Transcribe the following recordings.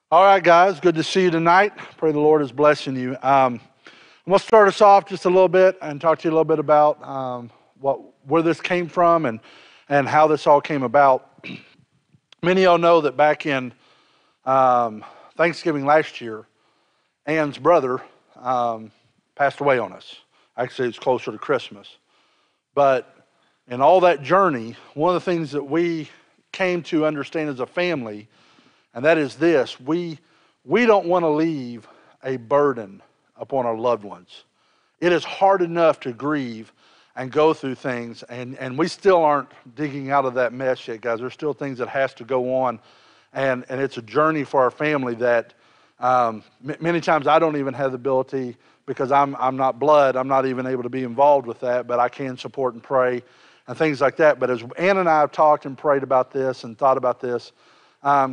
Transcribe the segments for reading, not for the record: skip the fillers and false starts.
All right, guys, good to see you tonight. Pray the Lord is blessing you. I'm going to start us off just a little bit and talk to you a little bit about where this came from and how this all came about. Many of y'all know that back in Thanksgiving last year, Ann's brother passed away on us. Actually, it's closer to Christmas. But in all that journey, one of the things that we came to understand as a family, and that is this: we don't want to leave a burden upon our loved ones. It is hard enough to grieve and go through things, and we still aren't digging out of that mess yet, guys. There's still things that has to go on, and it's a journey for our family that many times I don't even have the ability, because I'm not blood. I'm not even able to be involved with that, but I can support and pray and things like that. But as Ann and I have talked and prayed about this and thought about this,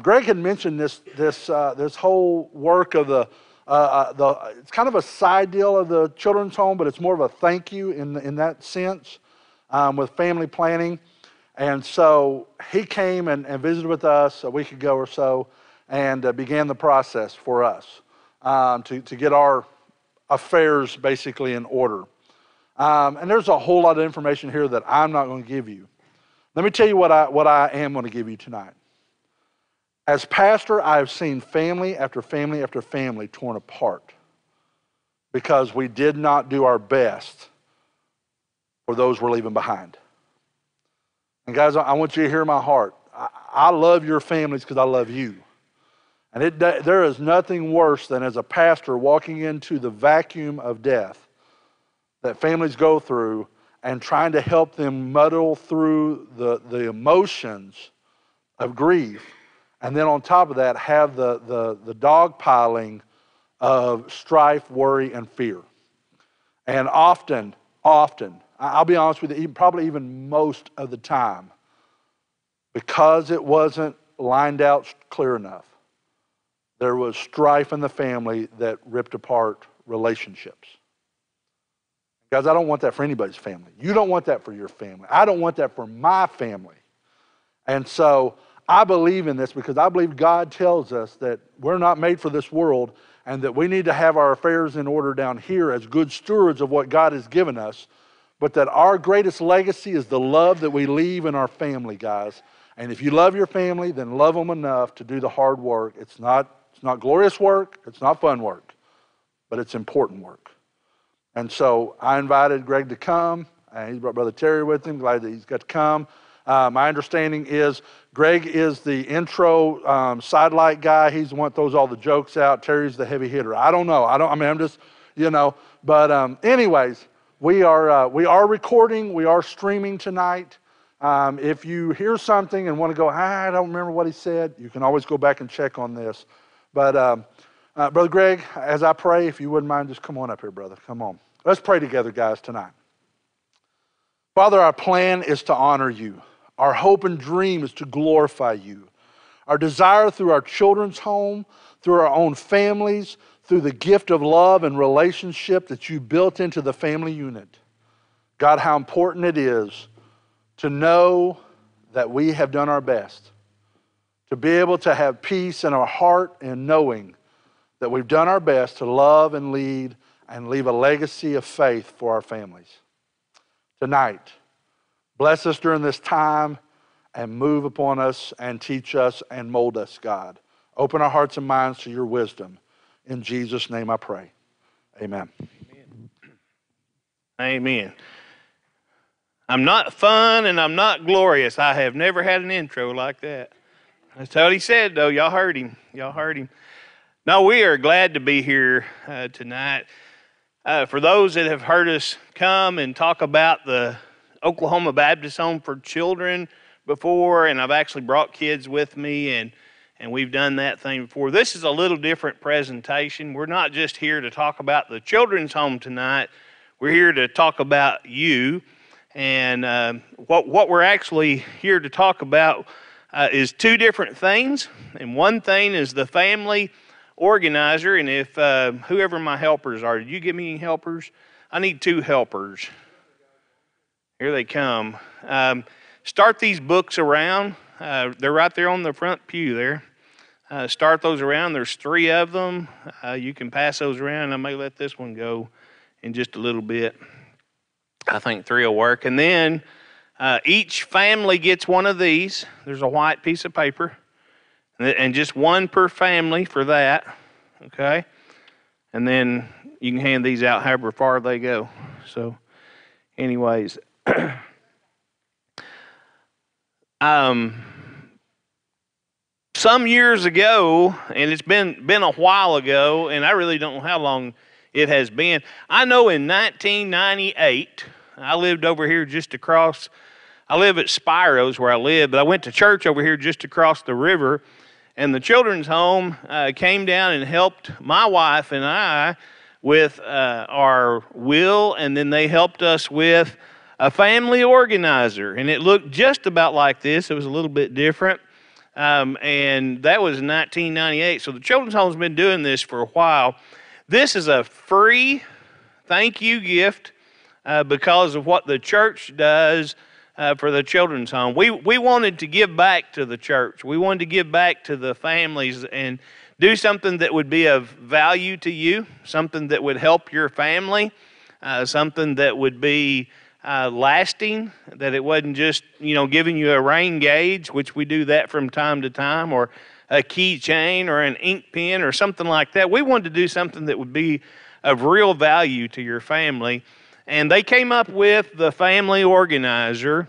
Greg had mentioned this whole work of the it's kind of a side deal of the children's home, but it's more of a thank you in that sense, with family planning. And so he came and visited with us a week ago or so, and began the process for us to get our affairs basically in order. And there's a whole lot of information here that I'm not going to give you. Let me tell you what I am going to give you tonight. As pastor, I have seen family after family after family torn apart because we did not do our best for those we're leaving behind. And guys, I want you to hear my heart. I love your families because I love you. And there is nothing worse than, as a pastor, walking into the vacuum of death that families go through and trying to help them muddle through the emotions of grief. And then on top of that, have the dogpiling of strife, worry, and fear. And often, I'll be honest with you, probably even most of the time, because it wasn't lined out clear enough, there was strife in the family that ripped apart relationships. Guys, I don't want that for anybody's family. You don't want that for your family. I don't want that for my family. And so I believe in this because I believe God tells us that we're not made for this world, and that we need to have our affairs in order down here as good stewards of what God has given us, but that our greatest legacy is the love that we leave in our family, guys. And if you love your family, then love them enough to do the hard work. It's not glorious work, it's not fun work, but it's important work. And so I invited Greg to come, and he's brought Brother Terry with him. Glad that he's got to come. My understanding is Greg is the intro sidelight guy. He's the one that throws all the jokes out. Terry's the heavy hitter. I don't know. I'm just, But anyways, we are recording. We are streaming tonight. If you hear something and want to go, I don't remember what he said, you can always go back and check on this. But Brother Greg, as I pray, if you wouldn't mind, just come on up here, brother. Come on. Let's pray together, guys, tonight. Father, our plan is to honor you. Our hope and dream is to glorify you. Our desire through our children's home, through our own families, through the gift of love and relationship that you built into the family unit. God, how important it is to know that we have done our best, to be able to have peace in our heart and knowing that we've done our best to love and lead and leave a legacy of faith for our families. Tonight, bless us during this time and move upon us and teach us and mold us, God. Open our hearts and minds to your wisdom. In Jesus' name I pray. Amen. Amen. I'm not fun and I'm not glorious. I have never had an intro like that. That's what he said, though. Y'all heard him. No, we are glad to be here tonight. For those that have heard us come and talk about the Oklahoma Baptist Home for Children before, and I've actually brought kids with me, and we've done that thing before. This is a little different presentation. We're not just here to talk about the children's home tonight. We're here to talk about you, and what we're actually here to talk about is two different things, and one thing is the family organizer. And if whoever my helpers are, did you give me any helpers? I need 2 helpers. Here they come. Start these books around. They're right there on the front pew there. start those around. There's 3 of them. You can pass those around. I may let this one go in just a little bit. I think 3 will work. And then each family gets one of these. There's a white piece of paper. And just one per family for that. Okay? And then you can hand these out however far they go. So, anyways. Some years ago, and it's been a while ago, and I really don't know how long it has been. I know in 1998, I lived over here just across. I live at Spiro's where I live, but I went to church over here just across the river, and the children's home came down and helped my wife and I with our will, and then they helped us with a family organizer, and it looked just about like this. It was a little bit different. And that was 1998. So the Children's Home's been doing this for a while. This is a free thank you gift because of what the church does for the Children's Home. We wanted to give back to the church. We wanted to give back to the families and do something that would be of value to you, something that would help your family, something that would be lasting, that it wasn't just, giving you a rain gauge, which we do that from time to time, or a keychain or an ink pen or something like that. We wanted to do something that would be of real value to your family. And they came up with the family organizer,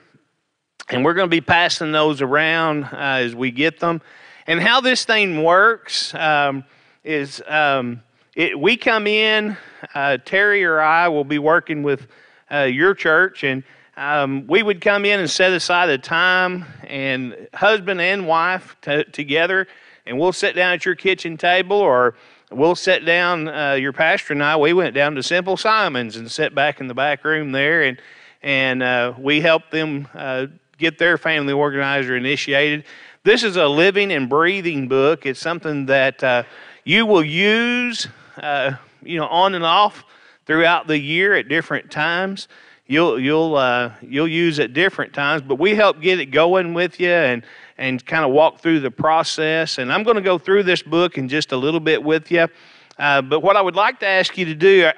and we're going to be passing those around as we get them. And how this thing works is we come in, Terry or I will be working with your church, and we would come in and set aside a time, and husband and wife together, and we'll sit down at your kitchen table, or we'll sit down, your pastor and I, we went down to Simple Simon's and sat back in the back room there, and we helped them get their family organizer initiated. This is a living and breathing book. It's something that you will use, on and off throughout the year at different times. You'll use at different times, but we help get it going with you and kind of walk through the process. And I'm going to go through this book in just a little bit with you. But what I would like to ask you to do,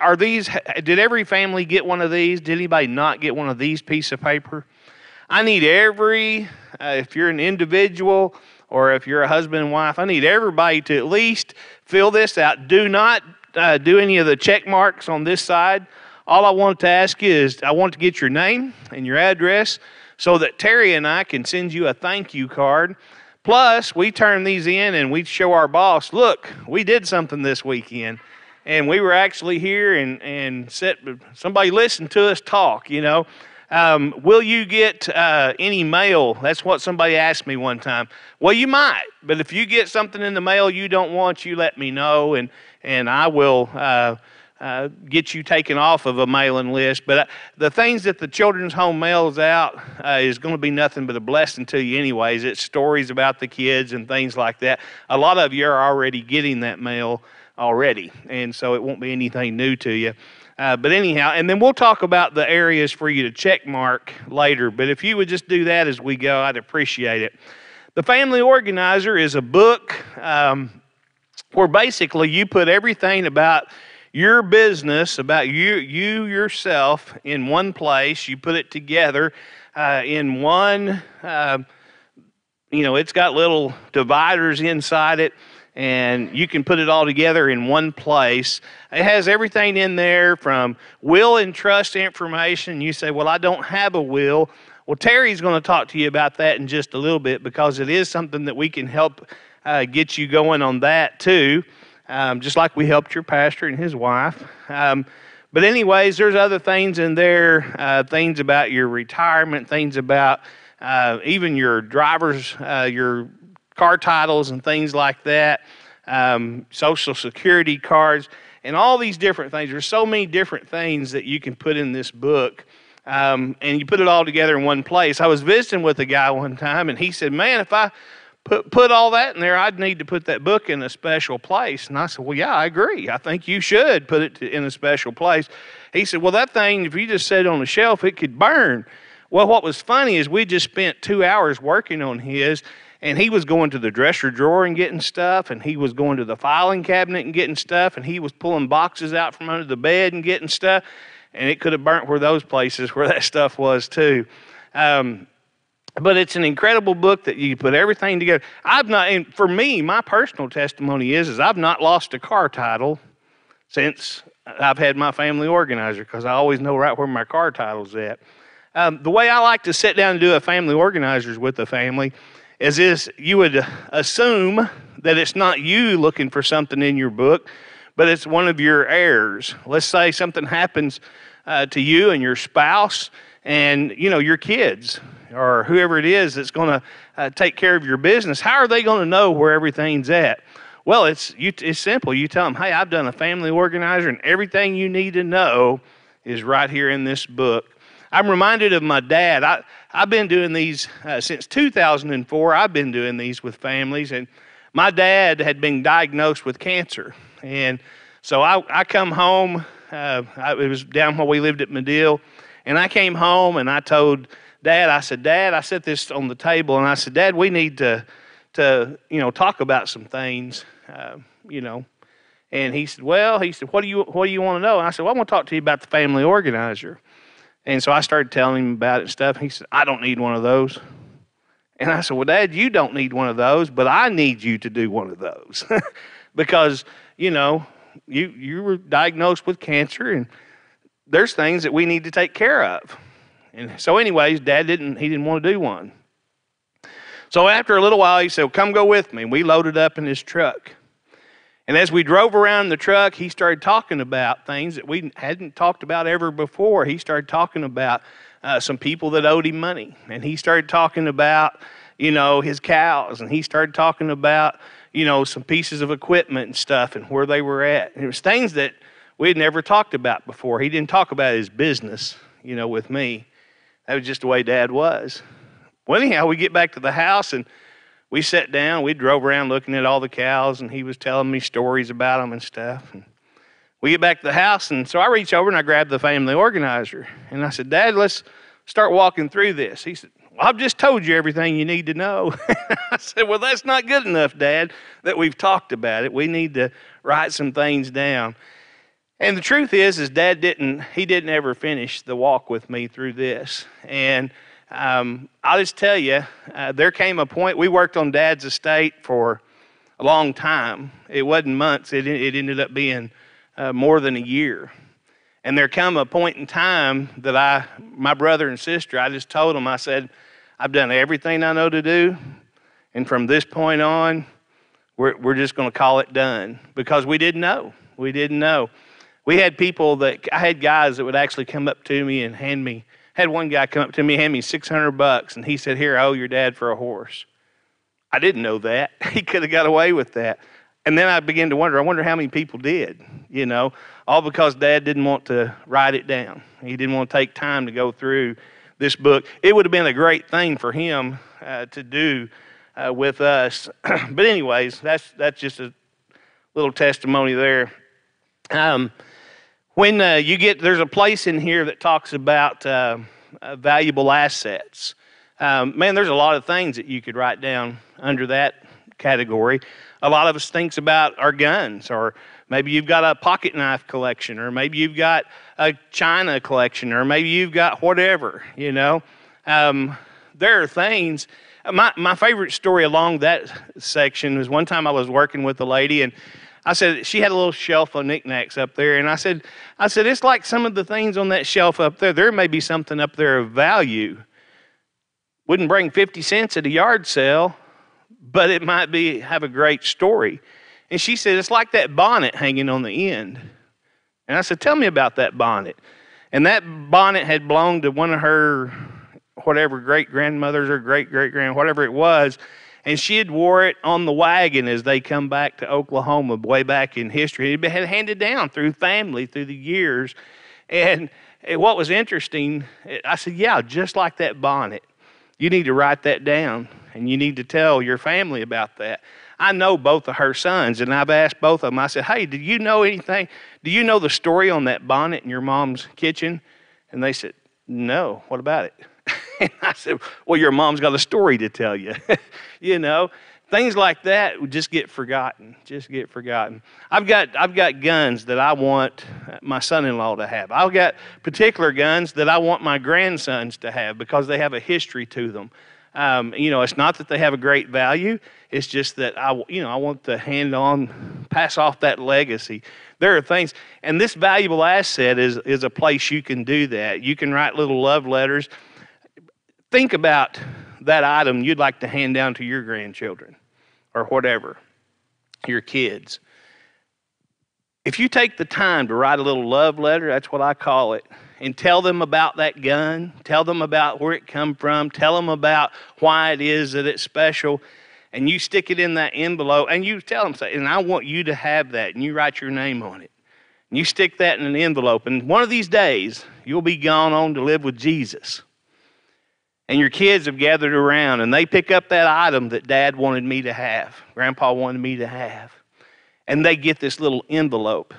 did every family get one of these? Did anybody not get one of these pieces of paper? I need if you're an individual or if you're a husband and wife, I need everybody to at least fill this out. Do not do any of the check marks on this side. All I want to ask you is I want to get your name and your address so that Terry and I can send you a thank you card. Plus, we turn these in and we show our boss, look, we did something this weekend. And we were actually here and somebody listened to us talk, Will you get any mail? That's what somebody asked me one time. Well, you might, but if you get something in the mail you don't want, you let me know, and I will get you taken off of a mailing list. But the things that the Children's Home mails out is going to be nothing but a blessing to you anyways. It's stories about the kids and things like that. A lot of you are already getting that mail already, and so it won't be anything new to you. But anyhow, and then we'll talk about the areas for you to check mark later. But if you would just do that as we go, I'd appreciate it. The Family Organizer is a book where basically you put everything about your business, about you yourself in one place. You put it together in one, it's got little dividers inside it, and you can put it all together in one place. It has everything in there from will and trust information. You say, well, I don't have a will. Well, Terry's going to talk to you about that in just a little bit because it is something that we can help get you going on that too, just like we helped your pastor and his wife. But anyways, there's other things in there, things about your retirement, things about even your driver's, your car titles and things like that, Social Security cards, and all these different things. There's so many different things that you can put in this book, and you put it all together in one place. I was visiting with a guy one time, and he said, man, if I put all that in there, I'd need to put that book in a special place. And I said, well, yeah, I agree. I think you should put it in a special place. He said, well, that thing, if you just set it on the shelf, it could burn. Well, what was funny is we just spent 2 hours working on his, And he was going to the dresser drawer and getting stuff, and he was going to the filing cabinet and getting stuff, and he was pulling boxes out from under the bed and getting stuff. And it could have burnt where those places where that stuff was too. But it's an incredible book that you put everything together. And for me, my personal testimony is I've not lost a car title since I've had my family organizer, because I always know right where my car title's at. The way I like to sit down and do a family organizers with the family is you would assume that it's not you looking for something in your book, but it's one of your heirs. Let's say something happens to you and your spouse and, your kids or whoever it is that's going to take care of your business. How are they going to know where everything's at? Well, it's simple. You tell them, hey, I've done a family organizer, and everything you need to know is right here in this book. I'm reminded of my dad. I've been doing these since 2004. I've been doing these with families, and my dad had been diagnosed with cancer. And so I come home. It was down where we lived at Medill, and I came home and I told Dad, I said, Dad, I set this on the table, and I said, Dad, we need to talk about some things, And he said, what do you want to know? And I said, well, I want to talk to you about the family organizer. And so I started telling him about it and stuff. And he said, I don't need one of those. And I said, well, Dad, you don't need one of those, but I need you to do one of those. Because, you were diagnosed with cancer, and there's things that we need to take care of. And so anyways, Dad didn't want to do one. So after a little while, he said, well, come go with me. And we loaded up in his truck. And as we drove around the truck, he started talking about things that we hadn't talked about ever before. He started talking about some people that owed him money. And he started talking about, his cows. And he started talking about, some pieces of equipment and stuff and where they were at. And it was things that we had never talked about before. He didn't talk about his business, with me. That was just the way Dad was. Well, anyhow, we get back to the house, and we sat down. We drove around looking at all the cows, and he was telling me stories about them and stuff. And we get back to the house, and so I reach over and I grab the family organizer. And I said, Dad, let's start walking through this. He said, well, I've just told you everything you need to know. I said, well, that's not good enough, Dad, that we've talked about it. We need to write some things down. And the truth is Dad didn't ever finish the walk with me through this. And I'll just tell you, there came a point, we worked on Dad's estate for a long time. It wasn't months, it ended up being more than a year. And there came a point in time that my brother and sister, I just told them, I said, I've done everything I know to do, and from this point on, we're just going to call it done, because we didn't know. We didn't know. We had I had guys that would actually come up to me and had one guy come up to me and hand me $600, and he said, here, I owe your dad for a horse. I didn't know that. He could have got away with that. And then I began to wonder, how many people did, all because Dad didn't want to write it down. He didn't want to take time to go through this book. It would have been a great thing for him to do with us. But anyways, that's just a little testimony there. When there's a place in here that talks about valuable assets. There's a lot of things that you could write down under that category. A lot of us thinks about our guns, or maybe you've got a pocket knife collection, or maybe you've got a china collection, or maybe you've got whatever, There are things. My favorite story along that section was one time I was working with a lady, and I said, she had a little shelf of knickknacks up there, and I said, it's like some of the things on that shelf up there. There may be something up there of value. Wouldn't bring 50 cents at a yard sale, but it might have a great story. And she said, it's like that bonnet hanging on the end. And I said, tell me about that bonnet. And that bonnet had belonged to one of her, whatever, great-grandmothers or great-great-grand, whatever it was. And she had wore it on the wagon as they come back to Oklahoma way back in history. It had been handed down through family through the years. And what was interesting, I said, yeah, just like that bonnet. You need to write that down, and you need to tell your family about that. I know both of her sons, and I've asked both of them. I said, hey, do you know anything? Do you know the story on that bonnet in your mom's kitchen? And they said, no, what about it? And I said, well, your mom's got a story to tell you. You know, things like that would just get forgotten, I've got guns that I want my son-in-law to have. I've got particular guns that I want my grandsons to have because they have a history to them. You know, it's not that they have a great value. It's just that I want to pass off that legacy. There are things, and this valuable asset is a place you can do that. You can write little love letters. Think about that item you'd like to hand down to your grandchildren or whatever, your kids. If you take the time to write a little love letter, that's what I call it, and tell them about that gun, tell them about where it come from, tell them about why it is that it's special, and you stick it in that envelope, and you tell them, and I want you to have that, and you write your name on it. And you stick that in an envelope, and one of these days, you'll be gone on to live with Jesus. And your kids have gathered around, and they pick up that item that Dad wanted me to have, Grandpa wanted me to have, and they get this little envelope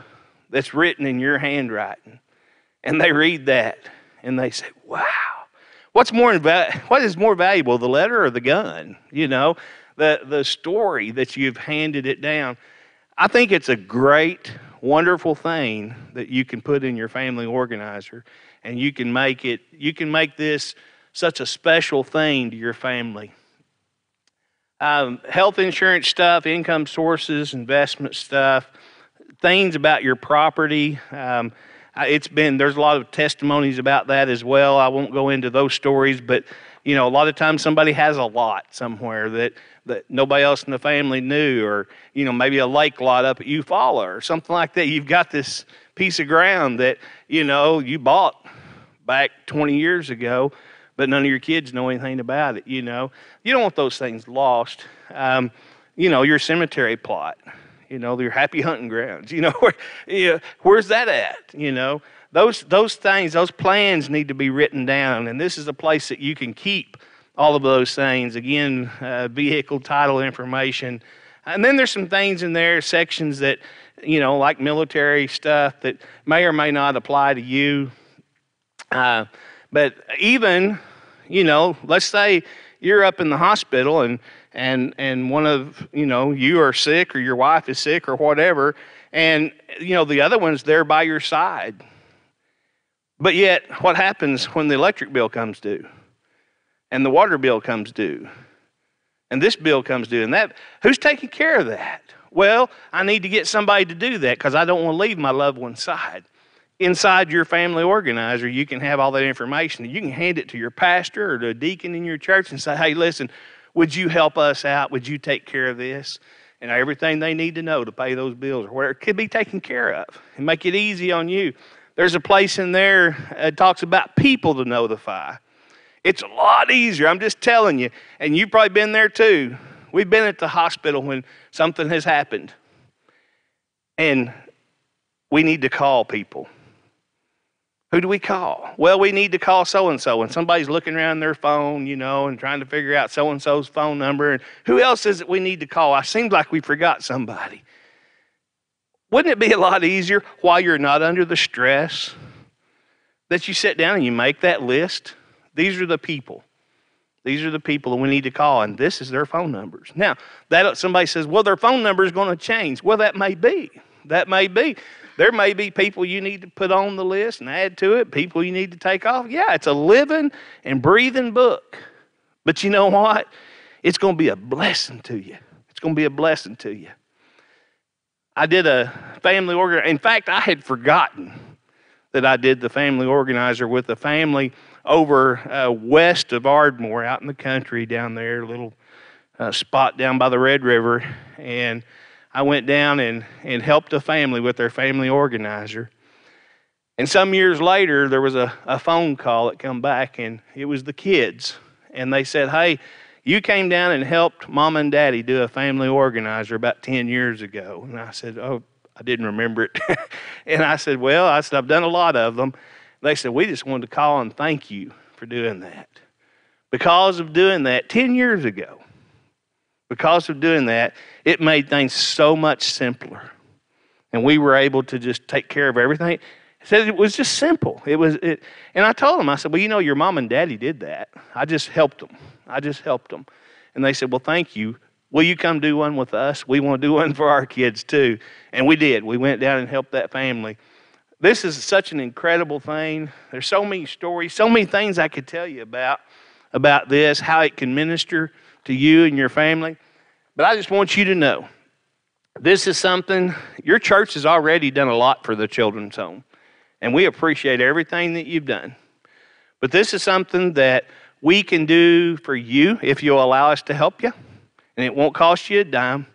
that's written in your handwriting. And they read that, and they say, wow, what is more valuable, the letter or the gun? You know, the story that you've handed it down. I think it's a great, wonderful thing that you can put in your family organizer, and you can make this such a special thing to your family. Health insurance stuff, income sources, investment stuff, things about your property. There's a lot of testimonies about that as well. I won't go into those stories, but you know, a lot of times somebody has a lot somewhere that nobody else in the family knew, or you know, maybe a lake lot up at Eufaula or something like that. You've got this piece of ground that you know you bought back 20 years ago, but none of your kids know anything about it. You know, you don't want those things lost. You know, your cemetery plot. You know, your happy hunting grounds. You know, where's that at? You know, those things, those plans need to be written down, and this is a place that you can keep all of those things. Again, vehicle title information, and then there's some things in there, sections that you know, like military stuff that may or may not apply to you. But even, you know, let's say you're up in the hospital and one of, you know, you are sick or your wife is sick or whatever, and, you know, the other one's there by your side. But yet, what happens when the electric bill comes due and the water bill comes due and this bill comes due and that, who's taking care of that? Well, I need to get somebody to do that because I don't want to leave my loved one's side. Inside your family organizer, you can have all that information. You can hand it to your pastor or to a deacon in your church and say, hey, listen, would you help us out? Would you take care of this? And everything they need to know to pay those bills or where it could be taken care of and make it easy on you. There's a place in there that talks about people to notify. It's a lot easier, I'm just telling you. And you've probably been there too. We've been at the hospital when something has happened. And we need to call people. Who do we call? Well, we need to call so-and-so, and somebody's looking around their phone, you know, and trying to figure out so-and-so's phone number. And who else is it we need to call? It seems like we forgot somebody. Wouldn't it be a lot easier while you're not under the stress that you sit down and you make that list? These are the people. These are the people that we need to call, and this is their phone numbers. Now, somebody says, well, their phone number is going to change. Well, that may be. That may be. There may be people you need to put on the list and add to it, people you need to take off. Yeah, it's a living and breathing book. But you know what? It's going to be a blessing to you. It's going to be a blessing to you. I did a family organizer. In fact, I had forgotten that I did the family organizer with a family over west of Ardmore, out in the country down there, a little spot down by the Red River. And I went down and helped a family with their family organizer. And some years later, there was a phone call that come back, and it was the kids. And they said, hey, you came down and helped Mom and Daddy do a family organizer about 10 years ago. And I said, oh, I didn't remember it. And I said, well, I've done a lot of them. They said, we just wanted to call and thank you for doing that. Because of doing that 10 years ago, because of doing that, it made things so much simpler. And we were able to just take care of everything. He said it was just simple. And I told him, I said, well, you know, your mom and daddy did that. I just helped them. And they said, well, thank you. Will you come do one with us? We want to do one for our kids too. And we did. We went down and helped that family. This is such an incredible thing. There's so many stories, so many things I could tell you about this, how it can minister to you and your family. But I just want you to know, this is something, your church has already done a lot for the children's home. And we appreciate everything that you've done. But this is something that we can do for you if you'll allow us to help you. And it won't cost you a dime.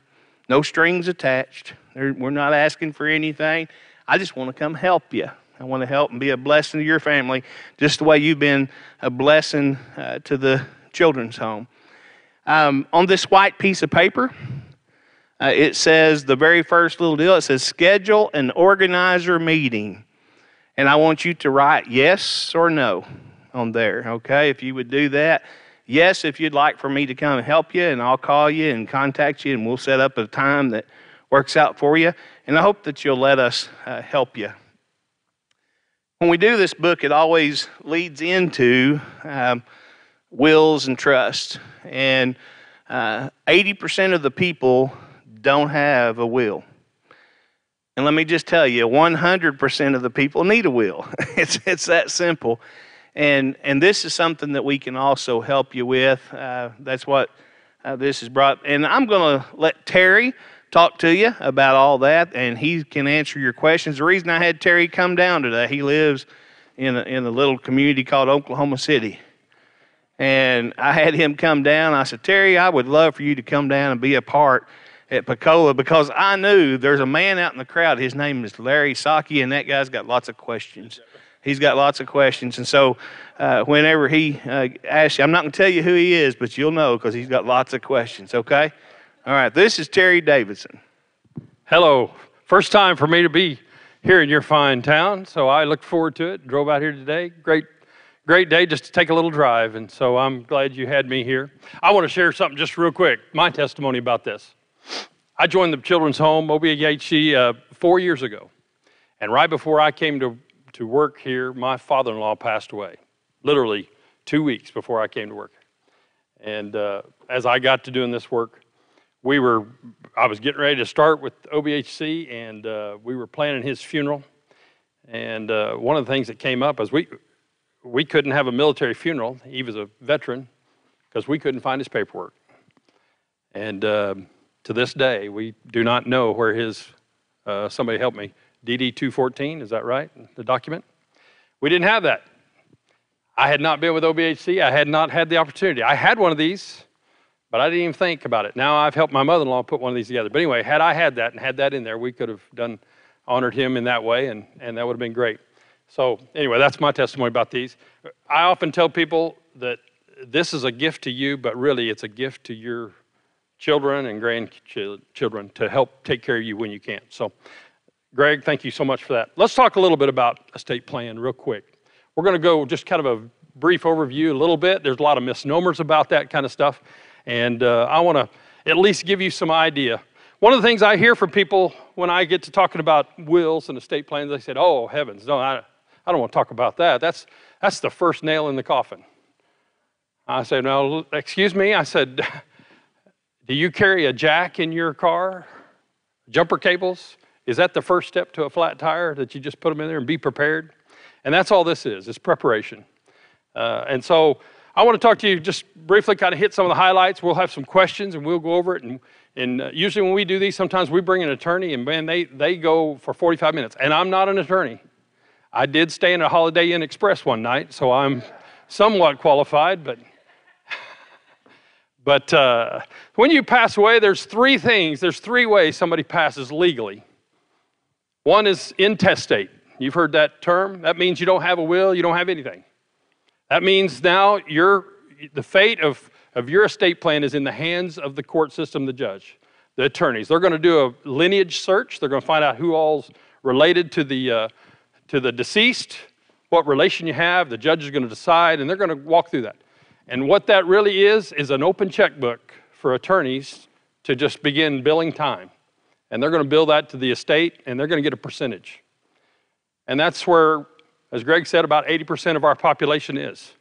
No strings attached. We're not asking for anything. I just want to come help you. I want to help and be a blessing to your family, just the way you've been a blessing to the children's home. On this white piece of paper, it says, the very first little deal, it says, schedule an organizer meeting. And I want you to write yes or no on there, okay? If you would do that. Yes, if you'd like for me to come and help you, and I'll call you and contact you, and we'll set up a time that works out for you. And I hope that you'll let us help you. When we do this book, it always leads into wills and trusts. And 80% of the people don't have a will. And let me just tell you, 100% of the people need a will. It's that simple. And this is something that we can also help you with. That's what this has brought. And I'm going to let Terry talk to you about all that, and he can answer your questions. The reason I had Terry come down today, he lives in a little community called Oklahoma City. And I had him come down. I said, Terry, I would love for you to come down and be a part at Pocola, because I knew there's a man out in the crowd. His name is Larry Saki, and that guy's got lots of questions. He's got lots of questions. And so whenever he asks you, I'm not going to tell you who he is, but you'll know because he's got lots of questions, okay? All right, this is Terry Davidson. Hello. First time for me to be here in your fine town, so I look forward to it. Drove out here today. Great day just to take a little drive, and so I'm glad you had me here. I want to share something just real quick, my testimony about this. I joined the Children's Home, OBHC, 4 years ago, and right before I came to work here, my father-in-law passed away, literally 2 weeks before I came to work. And as I got to doing this work, I was getting ready to start with OBHC, and we were planning his funeral. And one of the things that came up is we couldn't have a military funeral. He was a veteran because we couldn't find his paperwork. And to this day, we do not know where his, somebody help me, DD 214, is that right, the document? We didn't have that. I had not been with OBHC. I had not had the opportunity. I had one of these, but I didn't even think about it. Now I've helped my mother-in-law put one of these together. But anyway, had I had that and had that in there, we could have honored him in that way, and that would have been great. So anyway, that's my testimony about these. I often tell people that this is a gift to you, but really it's a gift to your children and grandchildren to help take care of you when you can't. So, Greg, thank you so much for that. Let's talk a little bit about estate plan real quick. We're going to go just kind of a brief overview a little bit. There's a lot of misnomers about that kind of stuff, and I want to at least give you some idea. One of the things I hear from people when I get to talking about wills and estate plans, they said, oh, heavens, no, I don't want to talk about that. That's the first nail in the coffin. I said, no, excuse me. I said, do you carry a jack in your car? Jumper cables? Is that the first step to a flat tire, that you just put them in there and be prepared? And that's all this is preparation. And so I want to talk to you just briefly, kind of hit some of the highlights. We'll have some questions and we'll go over it. And usually when we do these, sometimes we bring an attorney, and man, they go for 45 minutes. And I'm not an attorney. I did stay in a Holiday Inn Express one night, so I'm somewhat qualified, but when you pass away, there's three ways somebody passes legally. One is intestate. You've heard that term. That means you don't have a will, you don't have anything. That means now the fate of your estate plan is in the hands of the court system, the judge, the attorneys. They're going to do a lineage search. They're going to find out who all's related to the deceased, what relation you have. The judge is going to decide, and they're going to walk through that. And what that really is an open checkbook for attorneys to just begin billing time. And they're going to bill that to the estate, and they're going to get a percentage. And that's where, as Greg said, about 80% of our population is.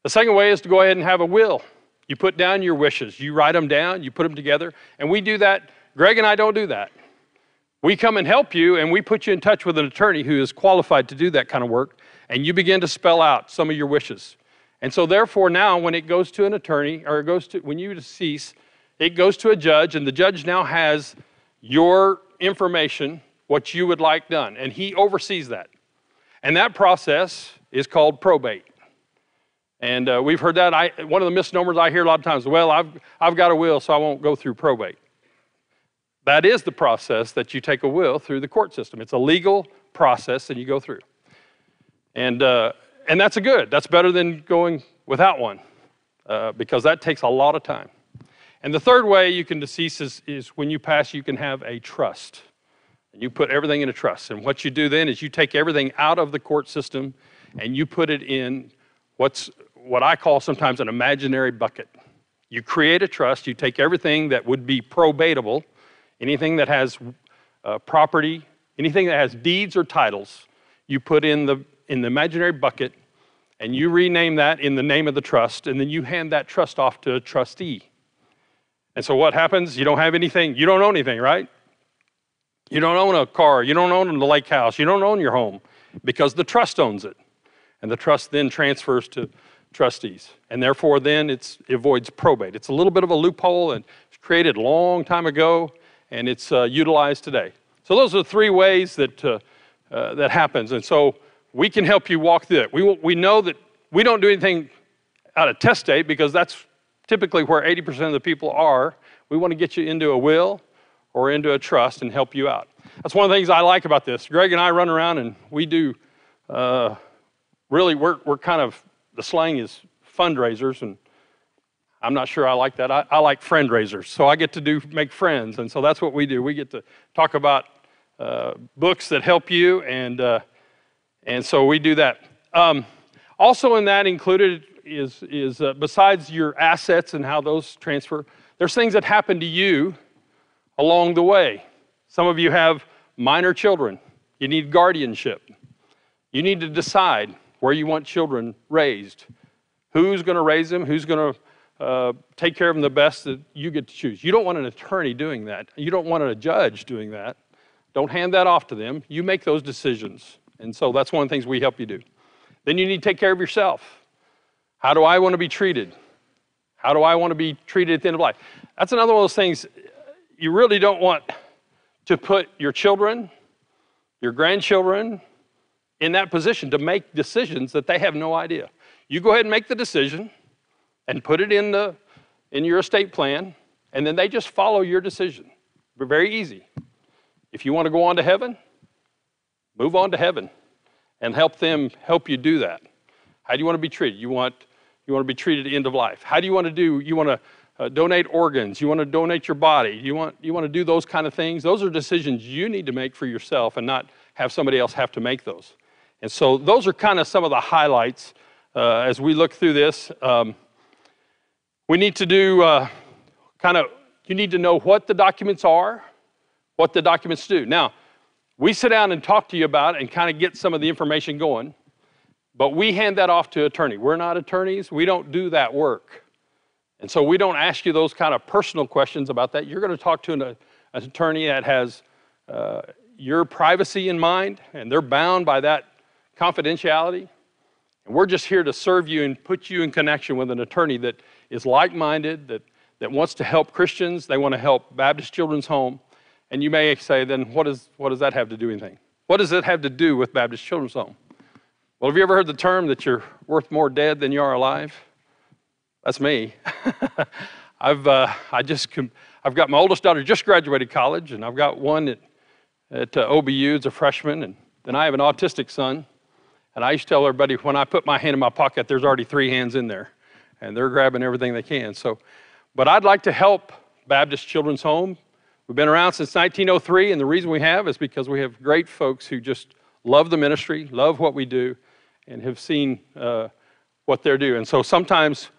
The second way is to go ahead and have a will. You put down your wishes. You write them down, you put them together, and we do that. Greg and I don't do that. We come and help you, and we put you in touch with an attorney who is qualified to do that kind of work, and you begin to spell out some of your wishes. And so therefore now, when it goes to an attorney, or when you decease, it goes to a judge, and the judge now has your information, what you would like done, and he oversees that. And that process is called probate. And we've heard that. One of the misnomers I hear a lot of times, well, I've got a will, so I won't go through probate. That is the process that you take a will through the court system. It's a legal process that you go through. And that's good. That's better than going without one, because that takes a lot of time. And the third way you can decease is when you pass, you can have a trust. And you put everything in a trust. And what you do then is you take everything out of the court system and you put it in what I call sometimes an imaginary bucket. You create a trust. You take everything that would be probatable, anything that has property, anything that has deeds or titles, you put in the imaginary bucket, and you rename that in the name of the trust, and then you hand that trust off to a trustee. And so what happens? You don't have anything. You don't own anything, right? You don't own a car. You don't own the lake house. You don't own your home because the trust owns it. And the trust then transfers to trustees. And therefore, then it avoids probate. It's a little bit of a loophole, and it's created a long time ago, and it's utilized today. So those are the three ways that happens. And so we can help you walk through it. We know that we don't do anything out of testate because that's typically where 80% of the people are. We want to get you into a will or into a trust and help you out. That's one of the things I like about this. Greg and I run around and we do, really, we're kind of, the slang is fundraisers, and I'm not sure I like that. I like friend raisers, so I get to make friends, and so that's what we do. We get to talk about books that help you, and so we do that. Also in that included is besides your assets and how those transfer, there's things that happen to you along the way. Some of you have minor children. You need guardianship. You need to decide where you want children raised. Who's going to raise them? Who's going to take care of them the best? That you get to choose. You don't want an attorney doing that. You don't want a judge doing that. Don't hand that off to them. You make those decisions. And so that's one of the things we help you do. Then you need to take care of yourself. How do I want to be treated? How do I want to be treated at the end of life? That's another one of those things you really don't want to put your children, your grandchildren, in that position to make decisions that they have no idea. You go ahead and make the decision and put it in your estate plan, and then they just follow your decision. Very easy. If you want to go on to heaven, move on to heaven and help you do that. How do you want to be treated? You want to be treated at the end of life. How do you want to do? You want to donate organs. You want to donate your body. You want to do those kind of things. Those are decisions you need to make for yourself and not have somebody else have to make those. And so those are kind of some of the highlights as we look through this. We need to do you need to know what the documents are, what the documents do. Now, we sit down and talk to you about it and kind of get some of the information going, but we hand that off to an attorney. We're not attorneys. We don't do that work. And so we don't ask you those kind of personal questions about that. You're going to talk to an attorney that has your privacy in mind, and they're bound by that confidentiality. And we're just here to serve you and put you in connection with an attorney that is like-minded, that wants to help Christians. They want to help Baptist Children's Home. And you may say, then what does that have to do with anything? What does it have to do with Baptist Children's Home? Well, have you ever heard the term that you're worth more dead than you are alive? That's me. I've got my oldest daughter just graduated college, and I've got one at OBU as a freshman, and then I have an autistic son. And I used to tell everybody, when I put my hand in my pocket, there's already 3 hands in there, and they're grabbing everything they can. But I'd like to help Baptist Children's Home. We've been around since 1903, and the reason we have is because we have great folks who just love the ministry, love what we do, and have seen what they're doing. And so sometimes,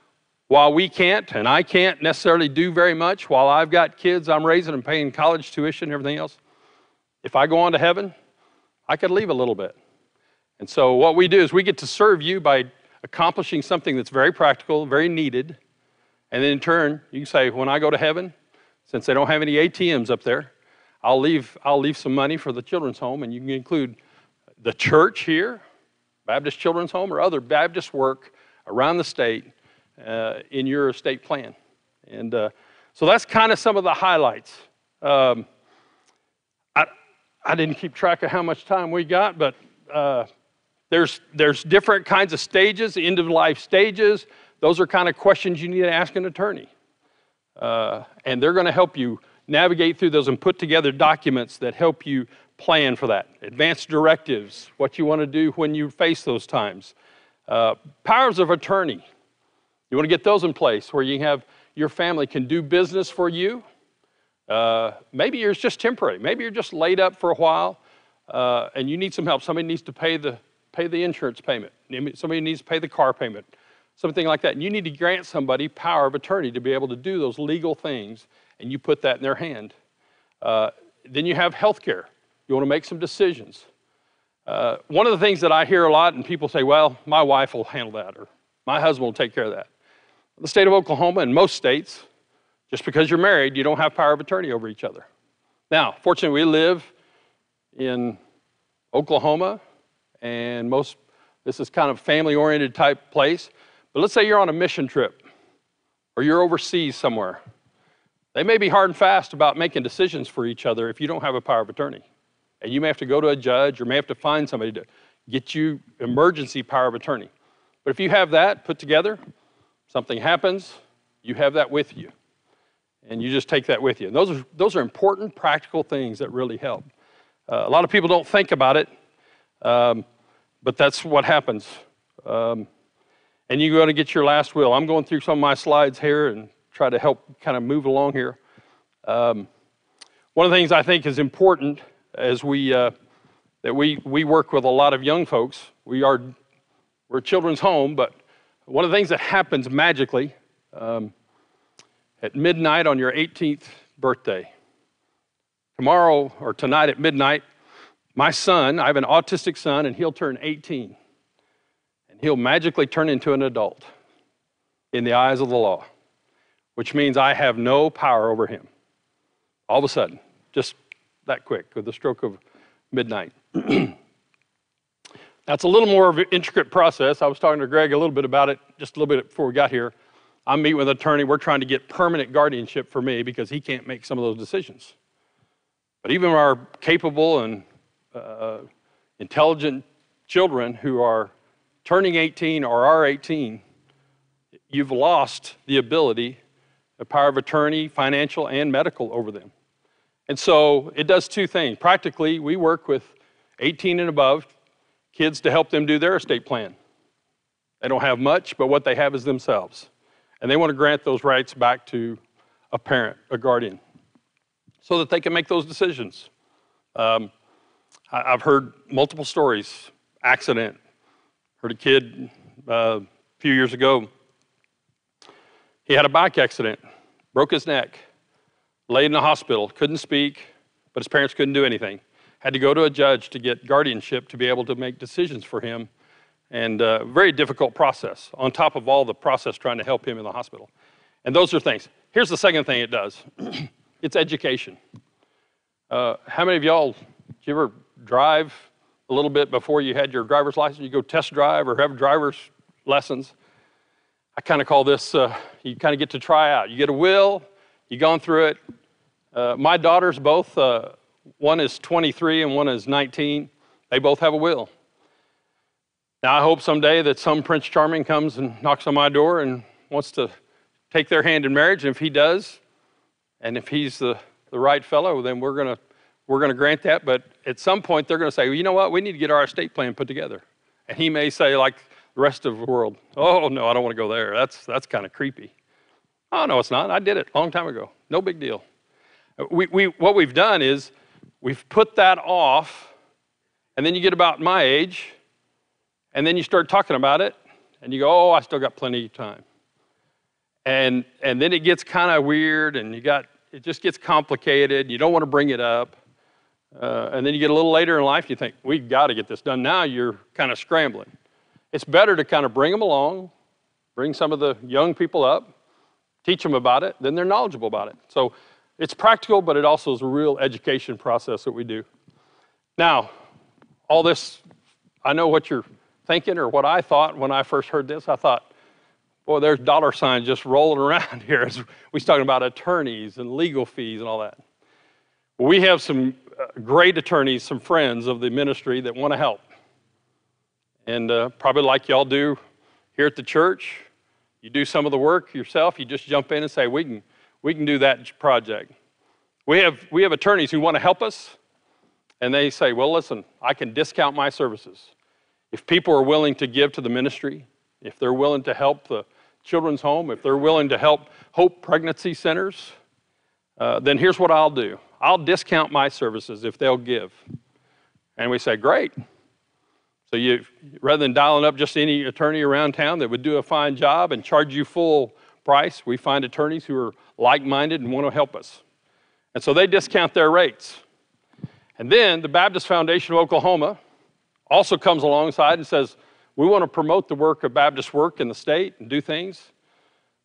while we can't, and I can't necessarily do very much, while I've got kids I'm raising and paying college tuition and everything else, if I go on to heaven, I could leave a little bit. And so what we do is we get to serve you by accomplishing something that's very practical, very needed. And then in turn, you can say, when I go to heaven, since they don't have any ATMs up there, I'll leave some money for the children's home, and you can include the church here, Baptist Children's Home, or other Baptist work around the state in your estate plan. And so that's kind of some of the highlights. I didn't keep track of how much time we got, but there's different kinds of stages, end of life stages. Those are kind of questions you need to ask an attorney. And they're going to help you navigate through those and put together documents that help you plan for that. Advanced directives, what you want to do when you face those times. Powers of attorney. You want to get those in place where you have your family can do business for you. Maybe it's just temporary. Maybe you're just laid up for a while and you need some help. Somebody needs to pay the insurance payment. Somebody needs to pay the car payment. Something like that. And you need to grant somebody power of attorney to be able to do those legal things, and you put that in their hand. Then you have health care. You want to make some decisions. One of the things that I hear a lot, and people say, well, my wife will handle that, or my husband will take care of that. In the state of Oklahoma and most states, just because you're married, you don't have power of attorney over each other. Now, fortunately, we live in Oklahoma, and this is kind of family-oriented type place. But let's say you're on a mission trip, or you're overseas somewhere. They may be hard and fast about making decisions for each other if you don't have a power of attorney. And you may have to go to a judge, or may have to find somebody to get you emergency power of attorney. But if you have that put together, something happens, you have that with you. And you just take that with you. And those are important, practical things that really help. A lot of people don't think about it, but that's what happens. And you go to get your last will. I'm going through some of my slides here and try to help kind of move along here. One of the things I think is important as we work with a lot of young folks. We're a children's home, but one of the things that happens magically at midnight on your 18th birthday, tomorrow or tonight at midnight, my son, I have an autistic son, and he'll turn 18. And he'll magically turn into an adult in the eyes of the law, which means I have no power over him. All of a sudden, just that quick, with the stroke of midnight. That's a little more of an intricate process. I was talking to Greg a little bit about it just a little bit before we got here. I'm meeting with an attorney. We're trying to get permanent guardianship for me because he can't make some of those decisions. But even our capable and intelligent children who are turning 18 or are 18, you've lost the ability, the power of attorney, financial and medical over them. And so it does two things. Practically, we work with 18 and above kids to help them do their estate plan. They don't have much, but what they have is themselves. And they want to grant those rights back to a parent, a guardian, so that they can make those decisions. I've heard multiple stories. Accident. Heard a kid a few years ago. He had a bike accident, broke his neck, laid in the hospital, couldn't speak, but his parents couldn't do anything. Had to go to a judge to get guardianship to be able to make decisions for him. And a very difficult process, on top of all the process trying to help him in the hospital. And those are things. Here's the second thing it does. It's education. How many of y'all, did you ever drive a little bit before you had your driver's license? You go test drive or have driver's lessons. I kind of call this, you kind of get to try out. You get a will, you've gone through it. My daughters both, one is 23 and one is 19. They both have a will. Now, I hope someday that some Prince Charming comes and knocks on my door and wants to take their hand in marriage. And if he does, and if he's the right fellow, then we're gonna grant that. But at some point, they're gonna say, well, you know what? We need to get our estate plan put together. And he may say, like the rest of the world, oh, no, I don't want to go there. That's kind of creepy. Oh, no, it's not. I did it a long time ago. No big deal. What we've done is we've put that off, and then you get about my age, and then you start talking about it, and you go, oh, I still got plenty of time. And then it gets kind of weird, and it just gets complicated. You don't want to bring it up. And then you get a little later in life, you think, we've got to get this done. Now you're kind of scrambling. It's better to kind of bring them along, bring some of the young people up, teach them about it, then they're knowledgeable about it. So it's practical, but it also is a real education process that we do. Now, all this, I know what you're thinking, or what I thought when I first heard this. I thought, boy, there's dollar signs just rolling around here as we're talking about attorneys and legal fees and all that. We have some great attorneys, some friends of the ministry that want to help. And probably like y'all do here at the church, you do some of the work yourself, you just jump in and say, we can do that project. We have attorneys who want to help us, and they say, well, listen, I can discount my services. If people are willing to give to the ministry, if they're willing to help the children's home, if they're willing to help Hope Pregnancy Centers, then here's what I'll do. I'll discount my services if they'll give. And we say, great. So rather than dialing up just any attorney around town that would do a fine job and charge you full price, we find attorneys who are like-minded and want to help us. And so they discount their rates. And then the Baptist Foundation of Oklahoma also comes alongside and says, we want to promote the work of Baptist work in the state and do things.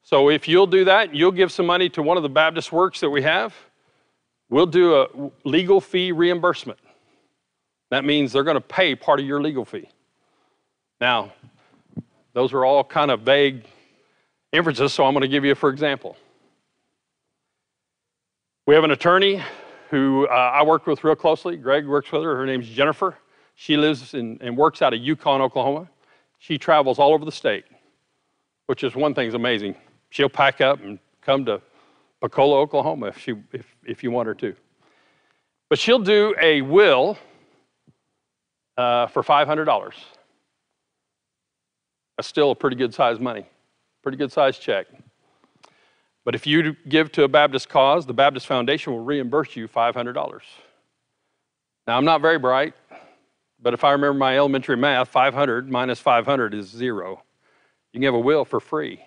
So if you'll do that, you'll give some money to one of the Baptist works that we have, we'll do a legal fee reimbursement. That means they're going to pay part of your legal fee. Now, those are all kind of vague inferences, so I'm going to give you for example. We have an attorney who I work with real closely. Greg works with her. Her name's Jennifer. She lives and works out of Yukon, Oklahoma. She travels all over the state, which is one thing's amazing. She'll pack up and come to Pocola, Oklahoma if you want her to. But she'll do a will for $500. That's still a pretty good size money, pretty good size check. But if you give to a Baptist cause, the Baptist Foundation will reimburse you $500. Now, I'm not very bright, but if I remember my elementary math, 500 minus 500 is 0. You can have a will for free.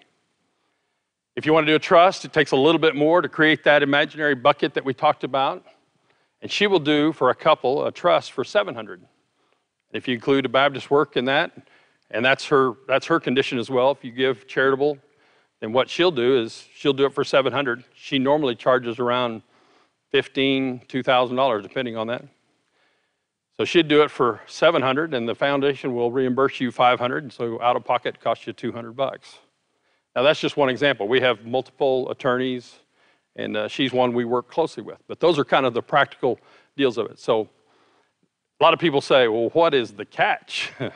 If you want to do a trust, it takes a little bit more to create that imaginary bucket that we talked about. And she will do for a couple a trust for $700. If you include a Baptist work in that, and that's her condition as well. If you give charitable, then what she'll do is she'll do it for $700. She normally charges around $1,500, $2,000, depending on that. So she'd do it for $700, and the foundation will reimburse you $500. And so out of pocket costs you $200. Now that's just one example. We have multiple attorneys, and she's one we work closely with. But those are kind of the practical deals of it. So a lot of people say, well, what is the catch? The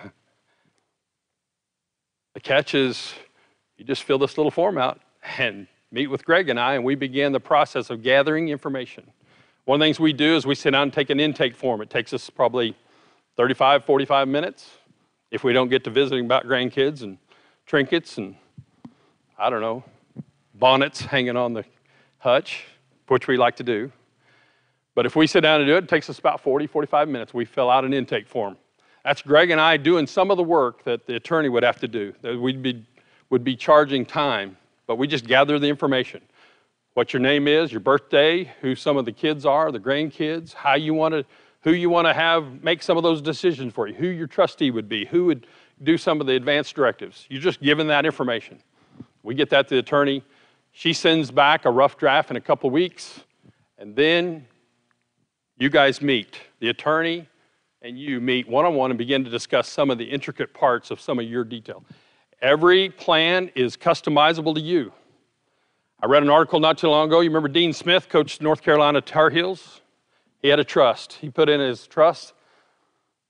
catch is you just fill this little form out and meet with Greg and I, and we begin the process of gathering information. One of the things we do is we sit down and take an intake form. It takes us probably 35, 45 minutes if we don't get to visiting about grandkids and trinkets and, I don't know, bonnets hanging on the hutch, which we like to do. But if we sit down and do it, it takes us about 40, 45 minutes. We fill out an intake form. That's Greg and I doing some of the work that the attorney would have to do. That would be charging time, but we just gather the information. What your name is, your birthday, who some of the kids are, the grandkids, who you want to have make some of those decisions for you, who your trustee would be, who would do some of the advanced directives. You're just given that information. We get that to the attorney. She sends back a rough draft in a couple weeks, and then you guys meet. The attorney and you meet one-on-one and begin to discuss some of the intricate parts of some of your detail. Every plan is customizable to you. I read an article not too long ago. You remember Dean Smith coached North Carolina Tar Heels? He had a trust. He put in his trust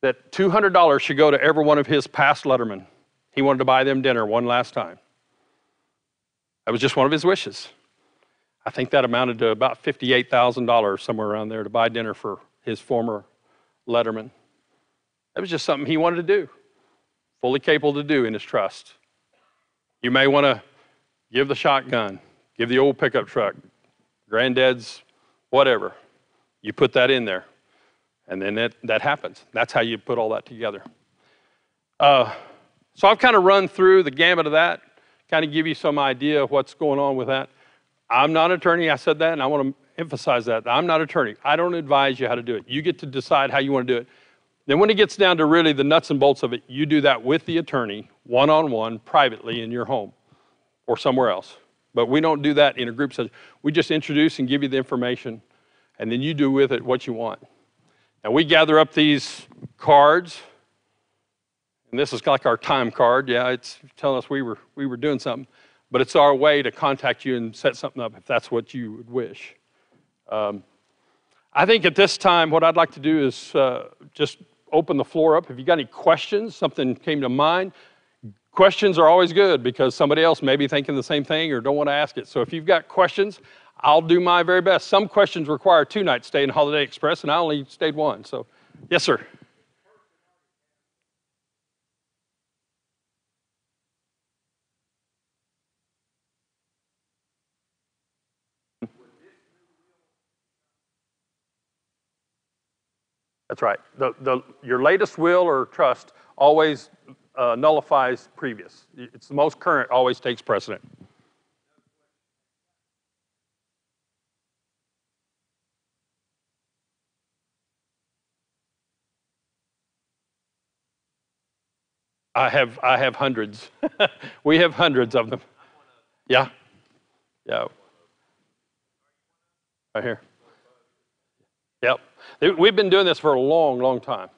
that $200 should go to every one of his past lettermen. He wanted to buy them dinner one last time. That was just one of his wishes. I think that amounted to about $58,000, somewhere around there, to buy dinner for his former letterman. That was just something he wanted to do, fully capable to do in his trust. You may want to give the shotgun, give the old pickup truck, granddad's whatever. You put that in there, and then that happens. That's how you put all that together. So I've kind of run through the gamut of that, kind of give you some idea of what's going on with that. I'm not an attorney, I said that, and I want to emphasize that. I'm not an attorney. I don't advise you how to do it. You get to decide how you want to do it. Then when it gets down to really the nuts and bolts of it, you do that with the attorney, one-on-one, privately in your home or somewhere else. But we don't do that in a group session. We just introduce and give you the information, and then you do with it what you want. Now we gather up these cards, and this is like our time card. Yeah, it's telling us we were doing something, but it's our way to contact you and set something up if that's what you would wish. I think at this time, what I'd like to do is just open the floor up. If you got any questions, something came to mind, questions are always good because somebody else may be thinking the same thing or don't want to ask it. So if you've got questions, I'll do my very best. Some questions require 2 night stay in Holiday Express, and I only stayed 1. So, yes, sir. That's right. Your latest will or trust always nullifies previous. It's the most current, always takes precedent. I have hundreds. We have hundreds of them. Yeah. Yeah. Right here. Yep. We've been doing this for a long, long time.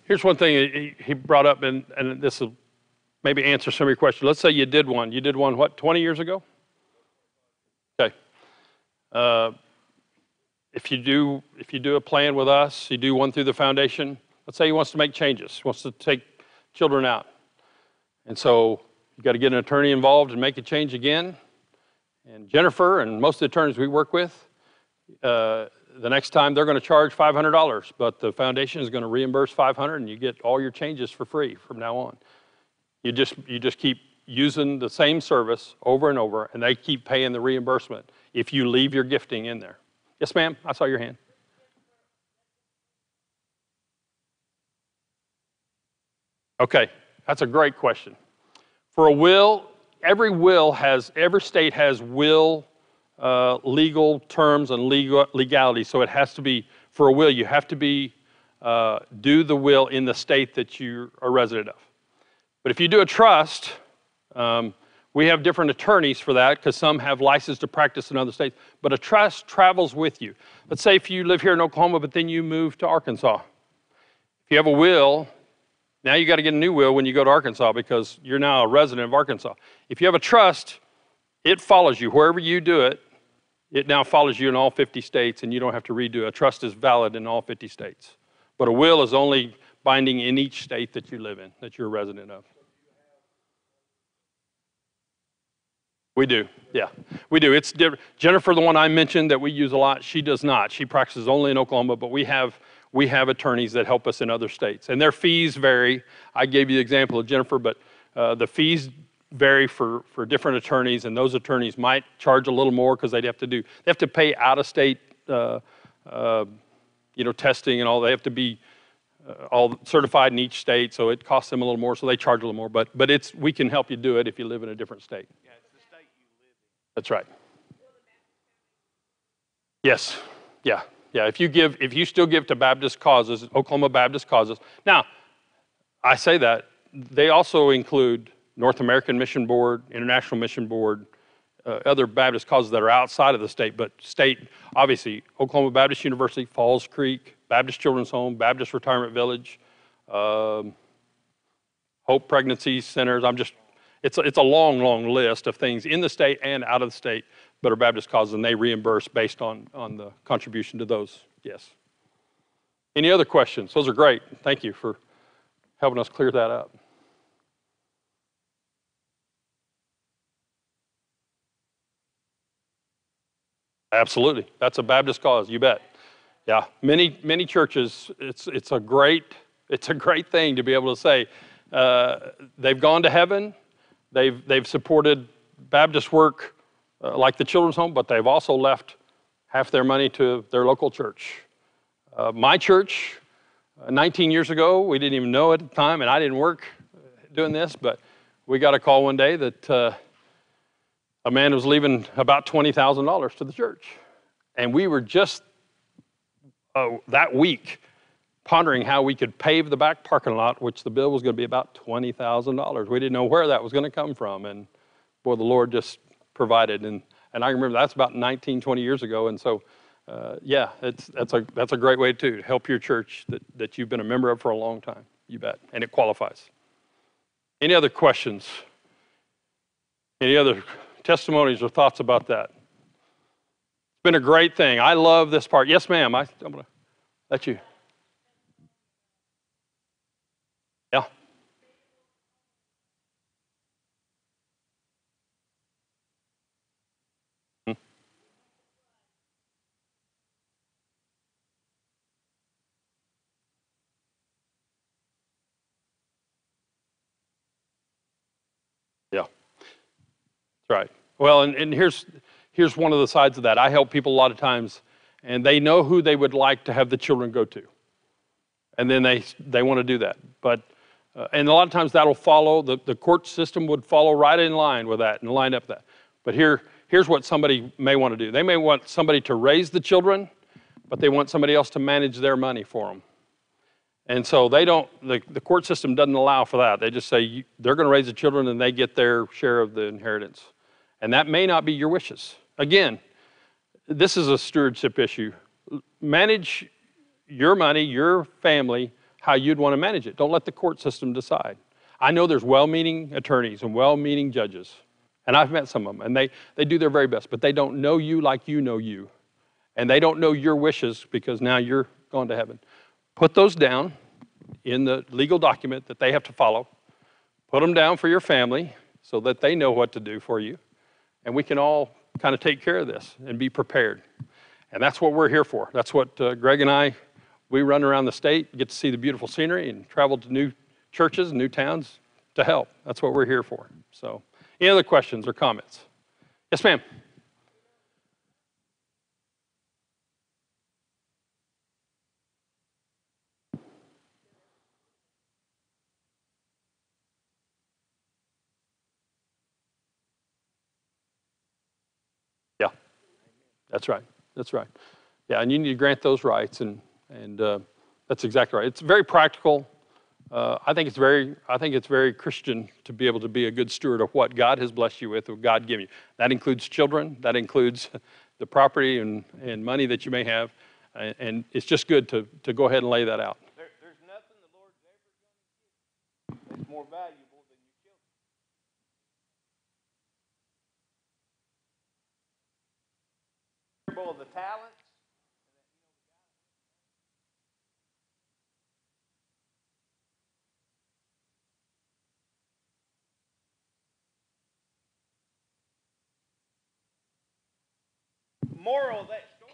Here's one thing he brought up, and this will maybe answer some of your questions. Let's say you did one. You did one, what, 20 years ago? Okay. If you do a plan with us, you do one through the foundation, let's say he wants to make changes, wants to take children out. And so you got to get an attorney involved and make a change again. And Jennifer and most of the attorneys we work with, the next time they're going to charge $500, but the foundation is going to reimburse $500, and you get all your changes for free from now on. You just keep using the same service over and over, and they keep paying the reimbursement if you leave your gifting in there. Yes, ma'am, I saw your hand. Okay, that's a great question. For a will, every state has will legal terms and legality. So it has to be, for a will, you have to be, do the will in the state that you are a resident of. But if you do a trust, we have different attorneys for that because some have license to practice in other states. But a trust travels with you. Let's say if you live here in Oklahoma, but then you move to Arkansas. If you have a will, now you got to get a new will when you go to Arkansas because you're now a resident of Arkansas. If you have a trust, it follows you. Wherever you do it, it now follows you in all 50 states, and you don't have to redo it. A trust is valid in all 50 states. But a will is only binding in each state that you live in, that you're a resident of. We do, yeah. We do. It's different. Jennifer, the one I mentioned that we use a lot, she does not. She practices only in Oklahoma, but we have attorneys that help us in other states. And their fees vary. I gave you the example of Jennifer, but the fees vary for different attorneys, and those attorneys might charge a little more because they have to pay out-of-state testing and all. They have to be all certified in each state, so it costs them a little more, so they charge a little more. But we can help you do it if you live in a different state. Yeah, it's the state you live in. That's right. Yes. Yeah. Yeah. If you still give to Baptist causes, Oklahoma Baptist causes. Now, I say that they also include North American Mission Board, International Mission Board, other Baptist causes that are outside of the state, but state, obviously, Oklahoma Baptist University, Falls Creek, Baptist Children's Home, Baptist Retirement Village, Hope Pregnancy Centers. it's a long, long list of things in the state and out of the state, but are Baptist causes, and they reimburse based on the contribution to those. Yes. Any other questions? Those are great. Thank you for helping us clear that up. Absolutely. That's a Baptist cause, you bet. Yeah. Many churches, it's a great thing to be able to say they've gone to heaven, they've supported Baptist work like the children's home, but they've also left half their money to their local church. My church, 19 years ago, we didn't even know at the time, and I didn't work doing this, but we got a call one day that a man was leaving about $20,000 to the church. And we were just that week pondering how we could pave the back parking lot, which the bill was going to be about $20,000. We didn't know where that was going to come from. And boy, the Lord just provided. And I remember that's about 19, 20 years ago. And so, yeah, that's a great way to help your church that you've been a member of for a long time. You bet. And it qualifies. Any other questions? Any other testimonies or thoughts about that? It's been a great thing. I love this part. Yes, ma'am. I'm going to let you. Yeah. Hmm. Yeah. That's right. Well, and here's one of the sides of that. I help people a lot of times, and they know who they would like to have the children go to. And then they want to do that. But and a lot of times that'll follow, the court system would follow right in line with that and line up that. But here's what somebody may want to do. They may want somebody to raise the children, but they want somebody else to manage their money for them. And so they don't, the court system doesn't allow for that. They just say they're going to raise the children and they get their share of the inheritance. And that may not be your wishes. Again, this is a stewardship issue. Manage your money, your family, how you'd want to manage it. Don't let the court system decide. I know there's well-meaning attorneys and well-meaning judges, and I've met some of them, and they do their very best, but they don't know you like you know you. And they don't know your wishes because now you're going to heaven. Put those down in the legal document that they have to follow. Put them down for your family so that they know what to do for you. And we can all kind of take care of this and be prepared. And that's what we're here for. That's what Greg and I, we run around the state, get to see the beautiful scenery, and travel to new churches, new towns to help. That's what we're here for. So, any other questions or comments? Yes, ma'am. Yeah, that's right. That's right. Yeah, and you need to grant those rights, and that's exactly right. It's very practical. I think it's very Christian to be able to be a good steward of what God has blessed you with, what God given you. That includes children. That includes the property and money that you may have, and it's just good to go ahead and lay that out. There's nothing the Lord's ever going to give that's more valuable than your children. Of the talents. Moral of that story.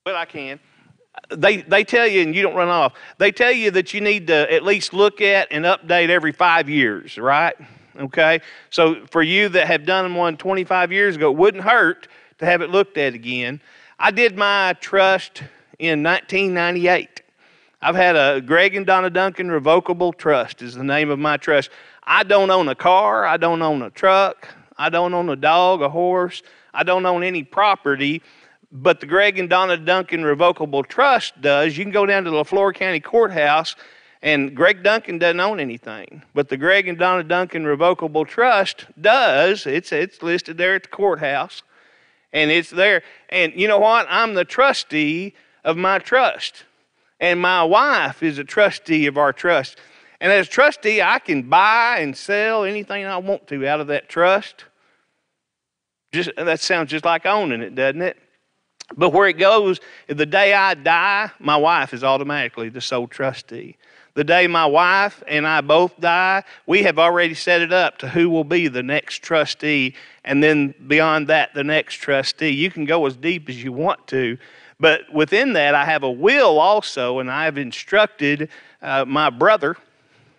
Well, I can. They tell you, and you don't run off, they tell you that you need to at least look at and update every 5 years, right? Okay? So for you that have done one 25 years ago, it wouldn't hurt to have it looked at again. I did my trust in 1998. I've had a Greg and Donna Duncan Revocable Trust is the name of my trust. I don't own a car. I don't own a truck. I don't own a dog, a horse. I don't own any property. But the Greg and Donna Duncan Revocable Trust does. You can go down to the LaFleur County Courthouse, and Greg Duncan doesn't own anything. But the Greg and Donna Duncan Revocable Trust does. It's listed there at the courthouse, and it's there. And you know what? I'm the trustee of my trust. And my wife is a trustee of our trust. And as trustee, I can buy and sell anything I want to out of that trust. That sounds just like owning it, doesn't it? But where it goes, the day I die, my wife is automatically the sole trustee. The day my wife and I both die, we have already set it up to who will be the next trustee, and then beyond that, the next trustee. You can go as deep as you want to, but within that, I have a will also, and I have instructed my brother,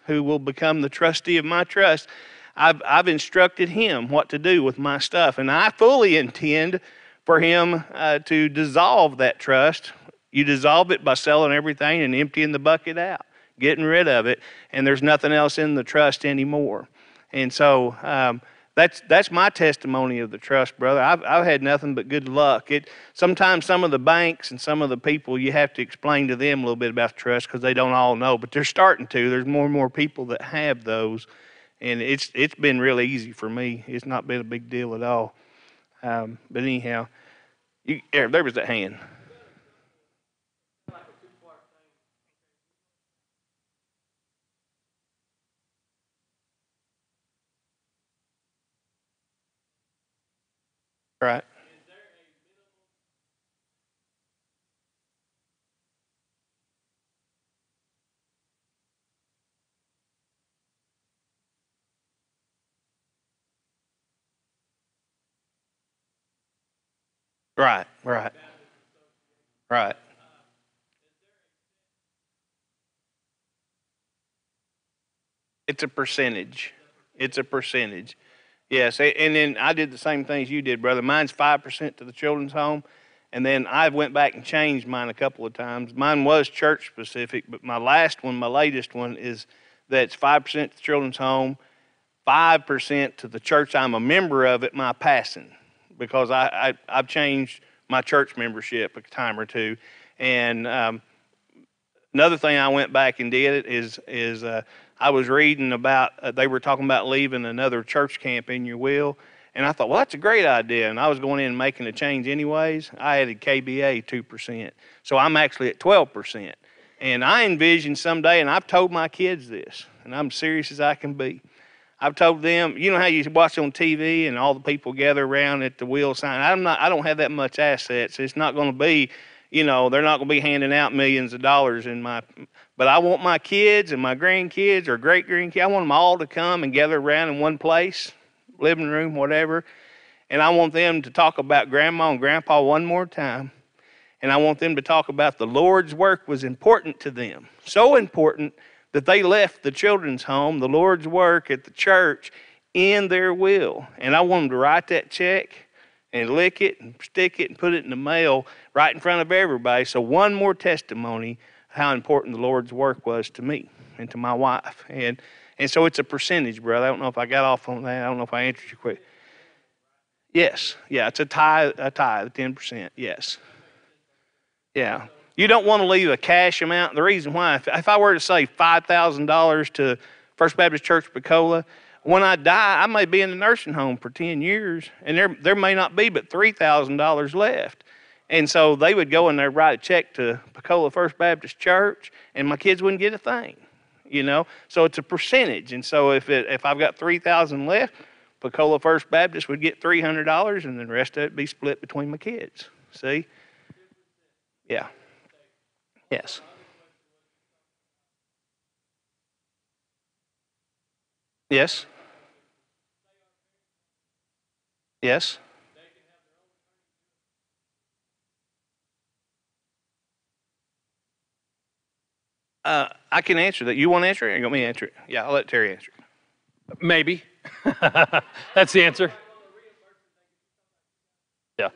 who will become the trustee of my trust. I've instructed him what to do with my stuff, and I fully intend for him to dissolve that trust. You dissolve it by selling everything and emptying the bucket out, getting rid of it, and there's nothing else in the trust anymore. And so that's my testimony of the trust, brother. I've had nothing but good luck. Sometimes some of the banks and some of the people, you have to explain to them a little bit about the trust because they don't all know, but they're starting to. There's more and more people that have those, and it's been really easy for me. It's not been a big deal at all. But anyhow, there was that hand. Right. Right. Right. Right. It's a percentage. It's a percentage. Yes, and then I did the same things you did, brother. Mine's 5% to the children's home, and then I went back and changed mine a couple of times. Mine was church specific, but my latest one is that's 5% to the children's home, 5% to the church I'm a member of at my passing, because I've changed my church membership a time or two, and another thing I went back and did is I was reading about they were talking about leaving another church camp in your will, and I thought, well, that's a great idea. And I was going in and making a change anyways. I added KBA 2%, so I'm actually at 12%. And I envision someday, and I've told my kids this, and I'm serious as I can be. I've told them, you know how you watch on TV and all the people gather around at the will sign. I don't have that much assets. It's not going to be. They're not going to be handing out millions of dollars but I want my kids and my grandkids or great grandkids, I want them all to come and gather around in one place, living room, whatever. And I want them to talk about grandma and grandpa one more time. And I want them to talk about the Lord's work was important to them. So important that they left the children's home, the Lord's work at the church in their will. And I want them to write that check and lick it and stick it and put it in the mail right in front of everybody. So one more testimony how important the Lord's work was to me and to my wife. And so it's a percentage, brother. I don't know if I got off on that. I don't know if I answered your question. Yes. Yeah, it's a tithe, 10%. Yes. Yeah. You don't want to leave a cash amount. The reason why, if I were to say $5,000 to First Baptist Church Pocola, when I die, I may be in the nursing home for 10 years, and there may not be but $3,000 left. And so they would go and they'd write a check to Pocola First Baptist Church, and my kids wouldn't get a thing, So it's a percentage. And so if I've got $3,000 left, Pocola First Baptist would get $300, and then the rest of it be split between my kids. See? Yeah. Yes. Yes. Yes. I can answer that. You want to answer it or you want me to answer it? Yeah, I'll let Terry answer it. Maybe. That's the answer. Yeah.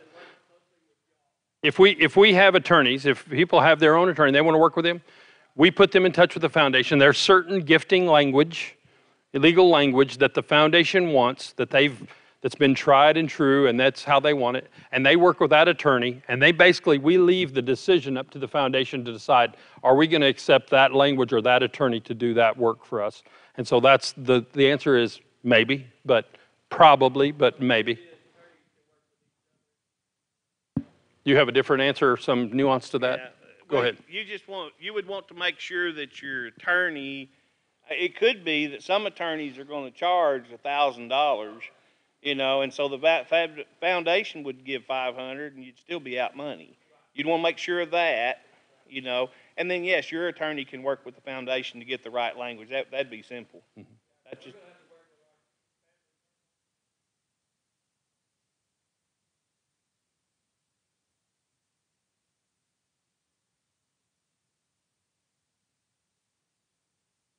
If we have attorneys, if people have their own attorney, they want to work with them, we put them in touch with the foundation. There's certain gifting language, illegal language that the foundation wants that's been tried and true, and that's how they want it. And they work with that attorney, and we leave the decision up to the foundation to decide, are we going to accept that language or that attorney to do that work for us? And so that's the answer is maybe, but probably, but maybe. You have a different answer or some nuance to that? Yeah. Go ahead. You would want to make sure that your attorney, it could be that some attorneys are going to charge $1,000, and so the foundation would give $500 and you'd still be out money. You'd want to make sure of that, and then yes, your attorney can work with the foundation to get the right language. That'd be simple. Mm-hmm. That's just.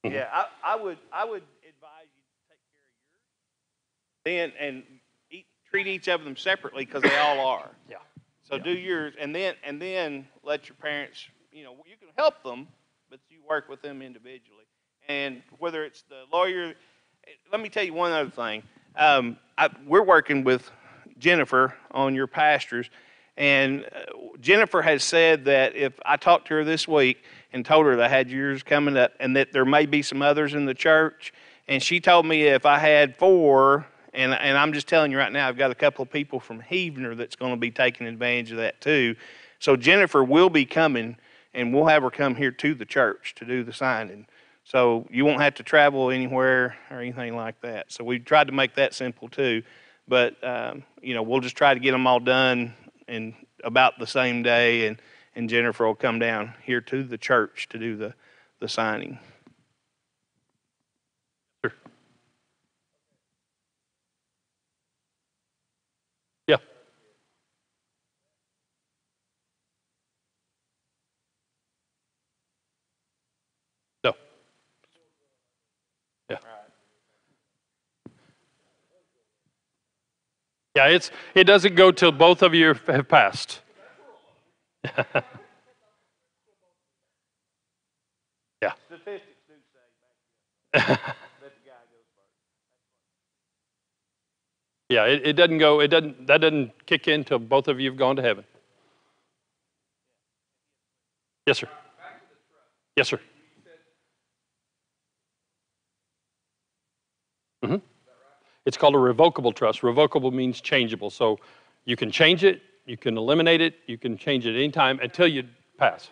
Yeah, I would advise you to take care of yours, and treat each of them separately because they all are. Yeah. So do yours, and then let your parents. You can help them, but you work with them individually. And whether it's the lawyer, let me tell you one other thing. We're working with Jennifer on your pastors, and Jennifer has said that if I talked to her this week and told her that I had yours coming up and that there may be some others in the church, and she told me if I had 4, and I'm just telling you right now, I've got a couple of people from Heavener that's going to be taking advantage of that too. So Jennifer will be coming, and we'll have her come here to the church to do the signing. So you won't have to travel anywhere or anything like that. So we tried to make that simple too. But, we'll just try to get them all done in about the same day, and Jennifer will come down here to the church to do the signing. Sure. Yeah. No. Yeah. Yeah, it doesn't go till both of you have passed. Yeah. Statistics do say that the guy goes first. Yeah, that doesn't kick in till both of you have gone to heaven. Yes, sir. Yes, sir. Mm-hmm. It's called a revocable trust. Revocable means changeable. So you can change it, you can eliminate it, you can change it anytime until you pass.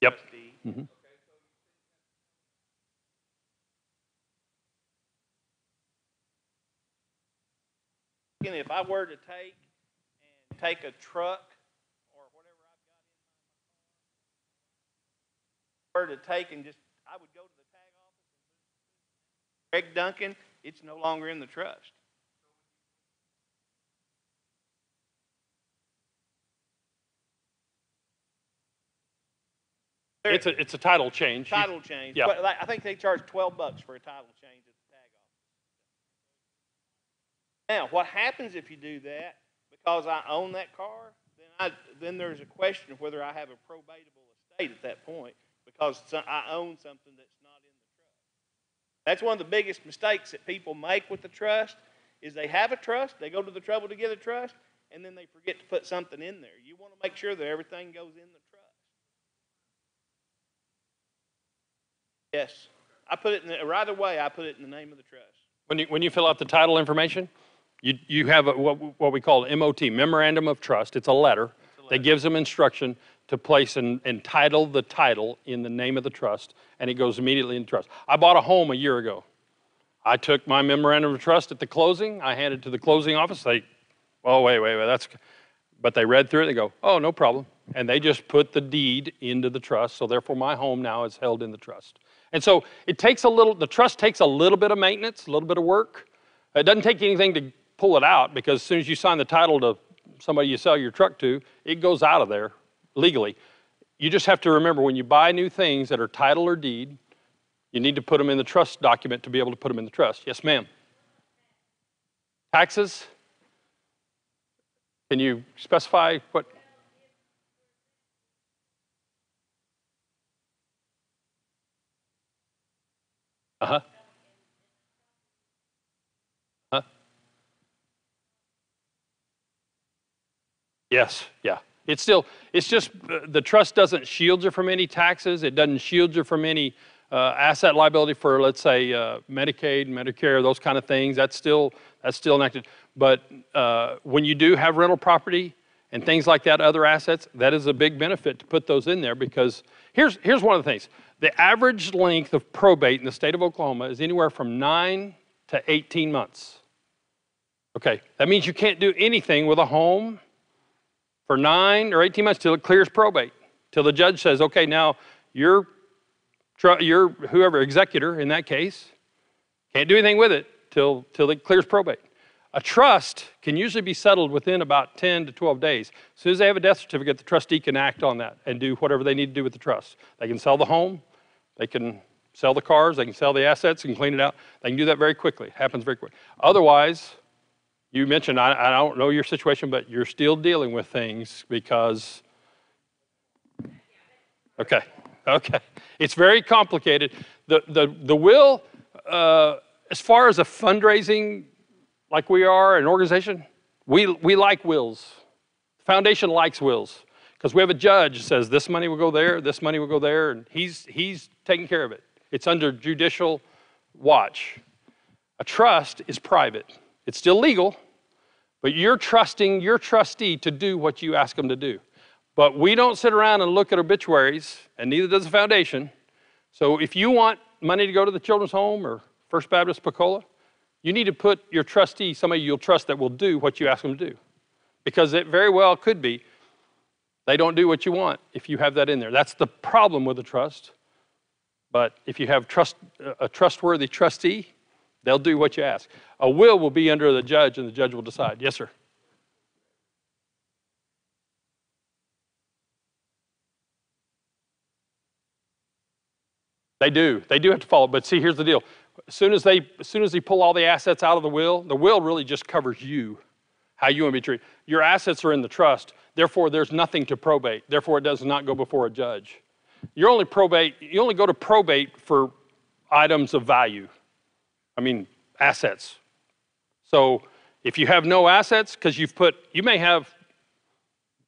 Yep. Mm-hmm. If I were to take a truck or whatever I've got in my car, to take and I would go to the tag office and Greg Duncan, it's no longer in the trust. It's a title change. Title change. Yeah. But I think they charge $12 for a title change at the tag office. Now, what happens if you do that? Because I own that car, then there's a question of whether I have a probatable estate at that point because I own something that's not in the trust. That's one of the biggest mistakes that people make with the trust is they have a trust, they go to the trouble to get a trust, and then they forget to put something in there. You want to make sure that everything goes in the trust. Yes. I put it right away, I put it in the name of the trust. When you fill out the title information, you have what we call MOT, Memorandum of Trust. It's a letter that gives them instruction to place and title the title in the name of the trust, and it goes immediately in the trust. I bought a home a year ago. I took my Memorandum of Trust at the closing. I handed it to the closing office. Wait, but they read through it. They go, oh, no problem. And they just put the deed into the trust, so therefore my home now is held in the trust. And so the trust takes a little bit of maintenance, a little bit of work. It doesn't take anything to pull it out because as soon as you sign the title to somebody you sell your truck to, it goes out of there legally. you just have to remember when you buy new things that are title or deed, you need to put them in the trust document to be able to put them in the trust. Yes, ma'am. Taxes? Can you specify what? Uh-huh. Uh-huh. Yes, yeah. It's just the trust doesn't shield you from any taxes. It doesn't shield you from any asset liability for, let's say, Medicaid, Medicare, those kind of things. That's still enacted. But when you do have rental property and things like that, other assets, that is a big benefit to put those in there because here's one of the things. The average length of probate in the state of Oklahoma is anywhere from 9 to 18 months. Okay, that means you can't do anything with a home for 9 or 18 months till it clears probate, till the judge says, okay, now you're whoever, executor in that case, can't do anything with it till it clears probate. A trust can usually be settled within about 10 to 12 days. As soon as they have a death certificate, the trustee can act on that and do whatever they need to do with the trust. They can sell the home, they can sell the cars, they can sell the assets and clean it out. They can do that very quickly. It happens very quickly. Otherwise, you mentioned, I don't know your situation, but you're still dealing with things because, okay. It's very complicated. The will, as far as a fundraising, like we are, an organization, we like wills. The foundation likes wills because we have a judge that says this money will go there, this money will go there, and he's taking care of it. It's under judicial watch. A trust is private. It's still legal, but you're trusting your trustee to do what you ask them to do. But we don't sit around and look at obituaries, and neither does the foundation. So if you want money to go to the Children's Home or First Baptist Pocola, you need to put your trustee, somebody you'll trust that will do what you ask them to do. Because it very well could be they don't do what you want if you have that in there. That's the problem with a trust. But if you have a trustworthy trustee, they'll do what you ask. A will be under the judge, and the judge will decide. Yes, sir. They do have to follow. But see, here's the deal. As soon as they pull all the assets out of the will really just covers you, how you want to be treated. Your assets are in the trust. Therefore, there's nothing to probate. Therefore, it does not go before a judge. You only go to probate for items of value. I mean, assets. So if you have no assets, because you may have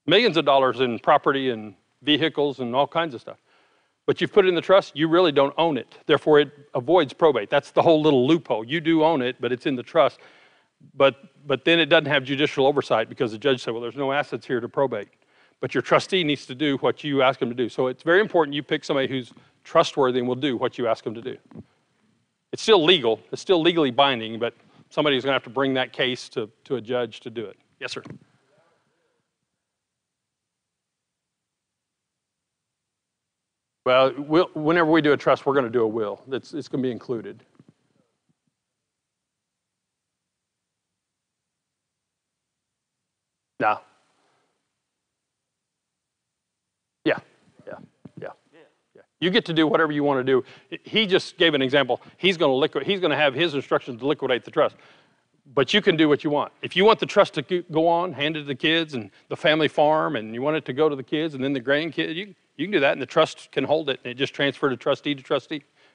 millions of dollars in property and vehicles and all kinds of stuff, but you've put it in the trust, you really don't own it. Therefore, it avoids probate. That's the whole little loophole. You do own it, but it's in the trust. But then it doesn't have judicial oversight because the judge said, well, there's no assets here to probate. But your trustee needs to do what you ask him to do. So it's very important you pick somebody who's trustworthy and will do what you ask them to do. It's still legal. It's still legally binding, but somebody's going to have to bring that case to a judge to do it. Yes, sir. Well, whenever we do a trust, we're going to do a will. It's going to be included. No. Yeah. You get to do whatever you want to do. He just gave an example. He's going to have his instructions to liquidate the trust. But you can do what you want. If you want the trust to go on, hand it to the kids and the family farm, and you want it to go to the kids and then the grandkids, you can do that, and the trust can hold it, and it just transfer to trustee,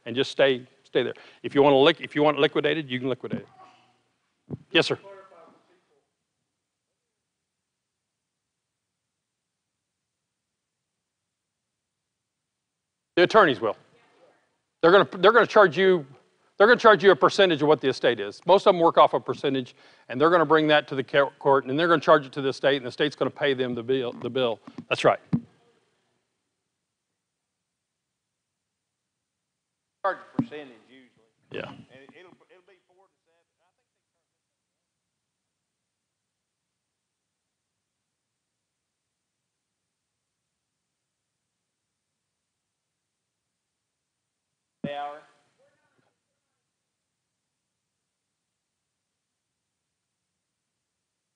and just stay there. If you want it liquidated, you can liquidate it. Yes, sir. The attorneys will. They're going to charge you. They're going to charge you a percentage of what the estate is. Most of them work off a percentage, and they're going to bring that to the court, and they're going to charge it to the estate, and the state's going to pay them the bill. That's right. Charge a percentage usually. Yeah. And it'll be 4 to 7. I think they hour.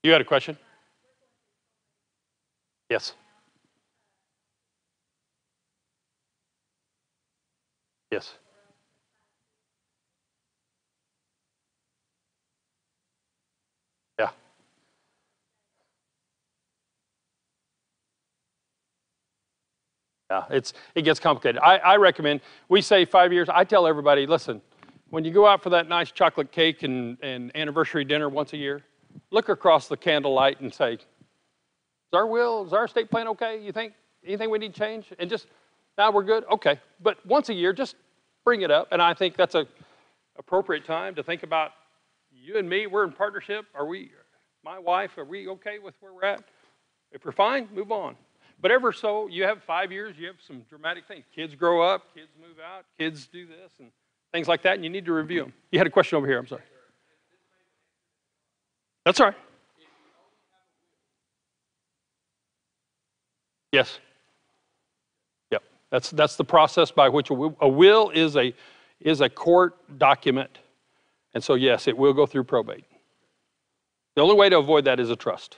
You had a question? Yes. Yes. Yeah. Yeah. It gets complicated. I recommend we say 5 years. I tell everybody, listen, when you go out for that nice chocolate cake and anniversary dinner once a year, look across the candlelight and say, is our estate plan okay? You think anything we need to change? And just now we're good? Okay. But once a year, just bring it up. And I think that's a appropriate time to think about you and me, we're in partnership. Are we, my wife, are we okay with where we're at? If we're fine, move on. But ever so, you have 5 years, you have some dramatic things. Kids grow up, kids move out, kids do this, and things like that, and you need to review them. You had a question over here, I'm sorry. That's all right. Yes. Yep. That's the process by which a will is a court document. And so, yes, it will go through probate. The only way to avoid that is a trust.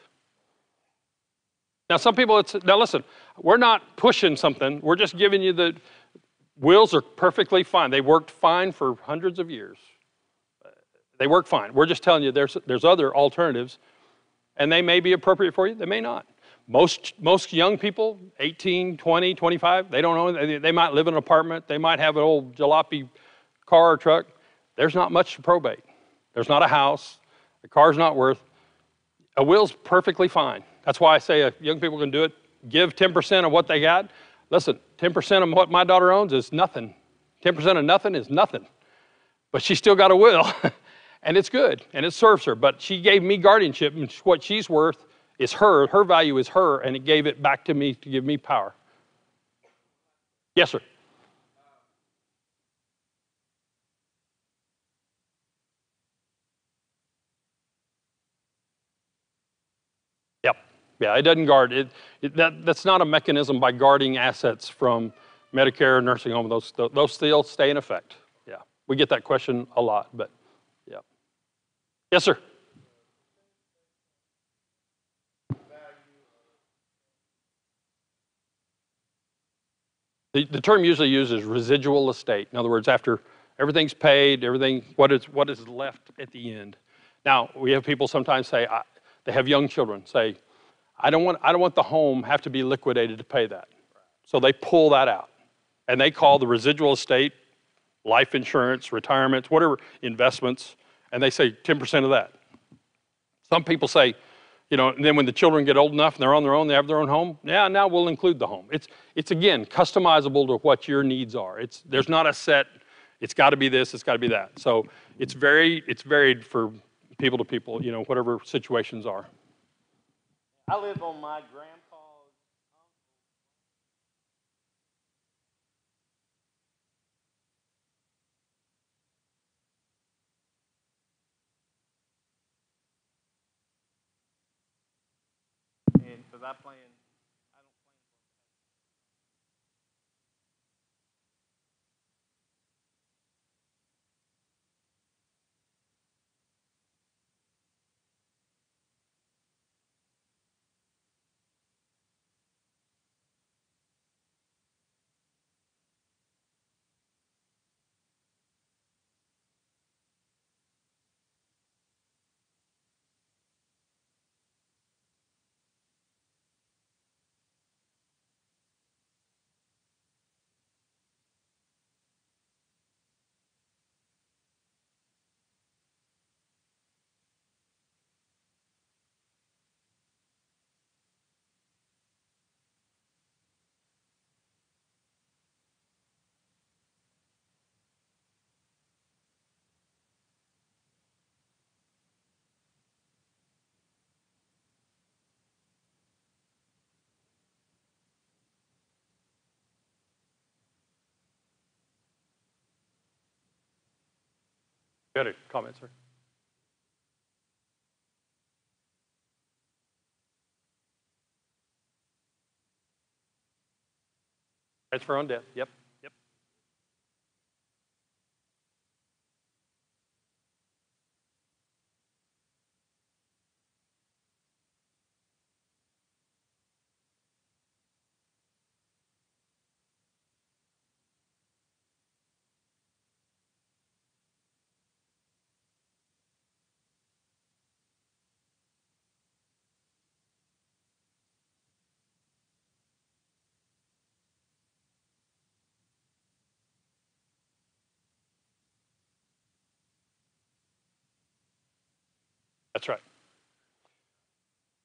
Now, some people, now listen, we're not pushing something. We're just giving you the wills are perfectly fine. They worked fine for hundreds of years. They work fine. We're just telling you there's other alternatives, and they may be appropriate for you. They may not. Most young people, 18, 20, 25, they don't know. They might live in an apartment. They might have an old jalopy car or truck. There's not much to probate. There's not a house. The car's not worth. A will's perfectly fine. That's why I say young people can do it. Give 10% of what they got. Listen, 10% of what my daughter owns is nothing. 10% of nothing is nothing. But she still got a will, and it's good, and it serves her. But she gave me guardianship, and what she's worth is her. Her value is her, and it gave it back to me to give me power. Yes, sir. Yep. Yeah, it doesn't guard it. That's not a mechanism by guarding assets from Medicare, nursing home. Those still stay in effect. Yeah, we get that question a lot, but yeah. Yes, sir. The term usually used is residual estate. In other words, after everything's paid, what is left at the end. Now, we have people sometimes say, they have young children say, I don't want the home have to be liquidated to pay that. So they pull that out. And they call the residual estate life insurance, retirement, whatever, investments, and they say 10% of that. Some people say, and then when the children get old enough and they're on their own, they have their own home, yeah, now we'll include the home. It's again, customizable to what your needs are. There's not a set, it's got to be this, it's got to be that. So it's varied for people to people, whatever situations are. I live on my grandpa's. And because I plan, I don't plan. Got a comment, sir? Transfer on death. Yep. Yep. That's right.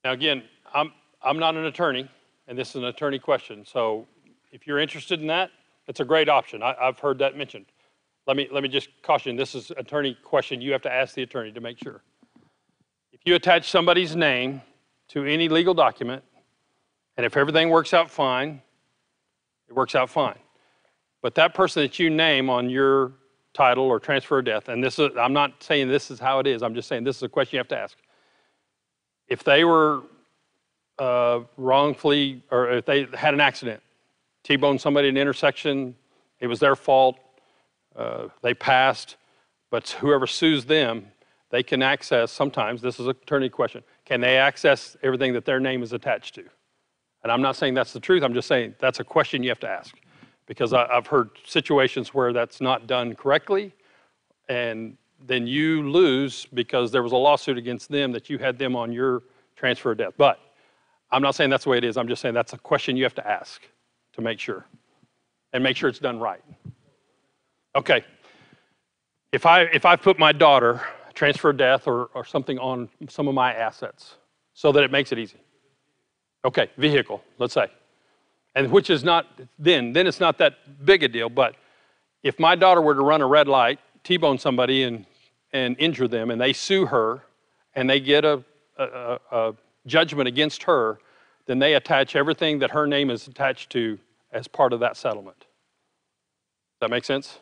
Now, again, I'm not an attorney, and this is an attorney question. So if you're interested in that, it's a great option. I've heard that mentioned. Let me just caution, this is an attorney question. You have to ask the attorney to make sure. If you attach somebody's name to any legal document, and if everything works out fine, it works out fine. But that person that you name on your title or transfer of death, and this is, I'm not saying this is how it is, I'm just saying this is a question you have to ask. If they were wrongfully, or if they had an accident, T-boned somebody in an intersection, it was their fault, they passed, but whoever sues them, they can access, sometimes, this is an attorney question, can they access everything that their name is attached to? And I'm not saying that's the truth, I'm just saying that's a question you have to ask. Because I've heard situations where that's not done correctly, and then you lose because there was a lawsuit against them that you had them on your transfer of death. But I'm not saying that's the way it is, I'm just saying that's a question you have to ask to make sure, and make sure it's done right. Okay, if I put my daughter, transfer of death or something on some of my assets so that it makes it easy. Okay, vehicle, let's say. And which is not, then it's not that big a deal, but if my daughter were to run a red light, T-bone somebody and injure them, and they sue her, and they get a judgment against her, then they attach everything that her name is attached to as part of that settlement. Does that make sense?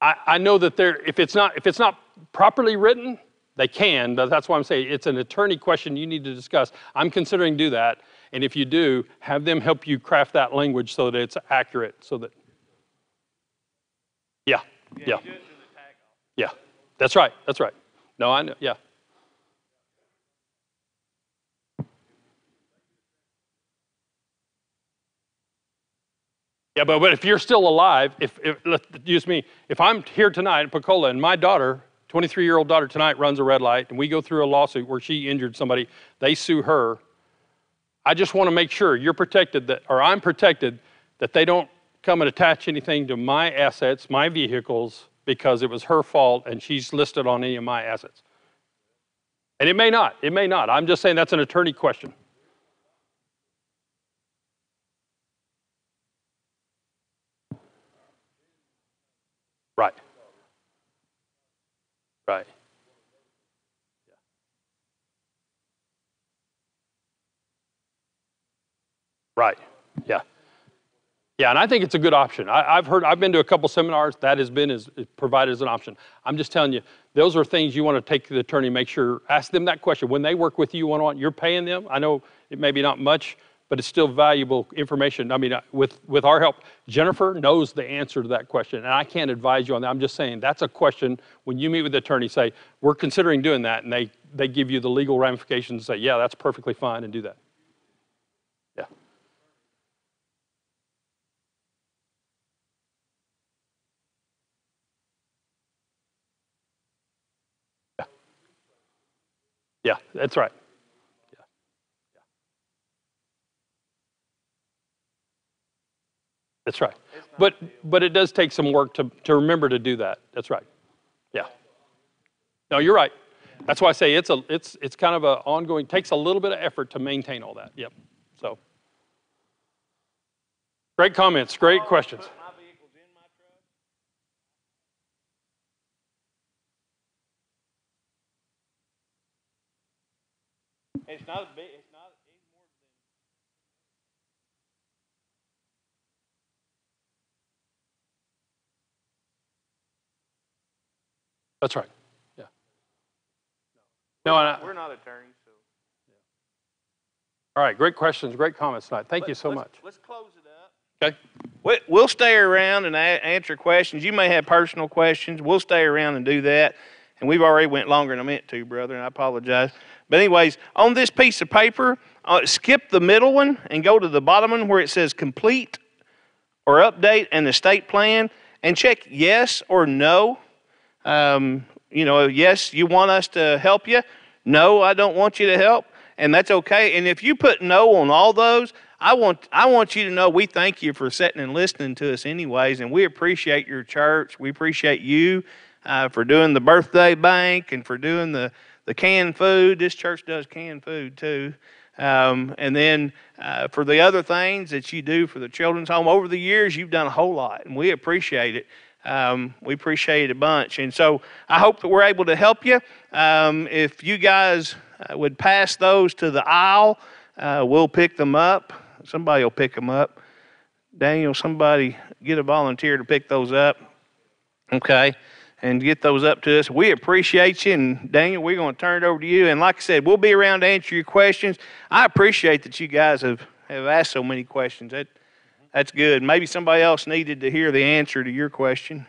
I know that if it's not properly written, they can, but that's why I'm saying it's an attorney question you need to discuss. I'm considering do that, and if you do, have them help you craft that language so that it's accurate, so that, yeah. Yeah, that's right. No, I know, yeah. Yeah, but if you're still alive, let's use me, if I'm here tonight in Pocola and my daughter, 23-year-old daughter tonight runs a red light, and we go through a lawsuit where she injured somebody, they sue her, I just want to make sure you're protected, or I'm protected, that they don't come and attach anything to my assets, my vehicles, because it was her fault and she's listed on any of my assets. And it may not. I'm just saying that's an attorney question. Right. Right. Right. Yeah. Yeah, and I think it's a good option. I've been to a couple seminars that has been provided as an option. I'm just telling you, those are things you want to take to the attorney, make sure, ask them that question. When they work with you one-on-one, you're paying them. I know it may be not much, but it's still valuable information. I mean, with our help, Jennifer knows the answer to that question, and I can't advise you on that. I'm just saying that's a question when you meet with the attorney, say, we're considering doing that, and they give you the legal ramifications and say, yeah, that's perfectly fine, and do that. Yeah. Yeah, that's right. Yeah. Yeah. That's right. But it does take some work to remember to do that. That's right. Yeah. No, you're right. That's why I say it's kind of an ongoing, takes a little bit of effort to maintain all that. Yep. So great comments, great questions. It's not a big, it's not any more than. That's right. Yeah. No, we're not attorneys, so. All right, great questions, great comments tonight. Thank you so much. Let's close it up. Okay. We'll stay around and answer questions. You may have personal questions. We'll stay around and do that. And we've already went longer than I meant to, brother, and I apologize. But anyways, on this piece of paper, skip the middle one and go to the bottom one where it says complete or update an estate plan and check yes or no. Yes, you want us to help you. No, I don't want you to help. And that's okay. And if you put no on all those, I want you to know we thank you for sitting and listening to us anyways, and we appreciate your church. We appreciate you. for doing the birthday bank and for doing the canned food. This church does canned food too. And then for the other things that you do for the children's home. Over the years, you've done a whole lot, and we appreciate it. We appreciate it a bunch. And so I hope that we're able to help you. If you guys would pass those to the aisle, we'll pick them up. Somebody will pick them up. Daniel, somebody get a volunteer to pick those up. Okay. And get those up to us. We appreciate you. And Daniel, we're going to turn it over to you. And like I said, we'll be around to answer your questions. I appreciate that you guys have asked so many questions. That's good. Maybe somebody else needed to hear the answer to your question.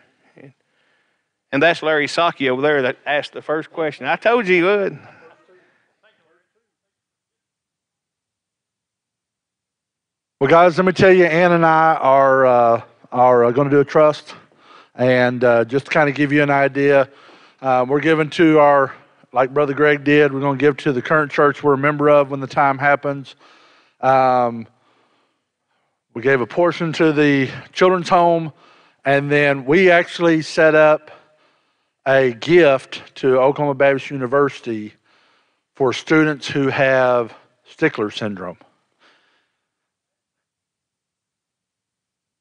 And that's Larry Saki over there that asked the first question. I told you he would. Well, guys, let me tell you, Ann and I are going to do a trust. And just to kind of give you an idea, we're giving to our, like Brother Greg did, we're going to give to the current church we're a member of when the time happens. We gave a portion to the children's home, and then we actually set up a gift to Oklahoma Baptist University for students who have Stickler syndrome.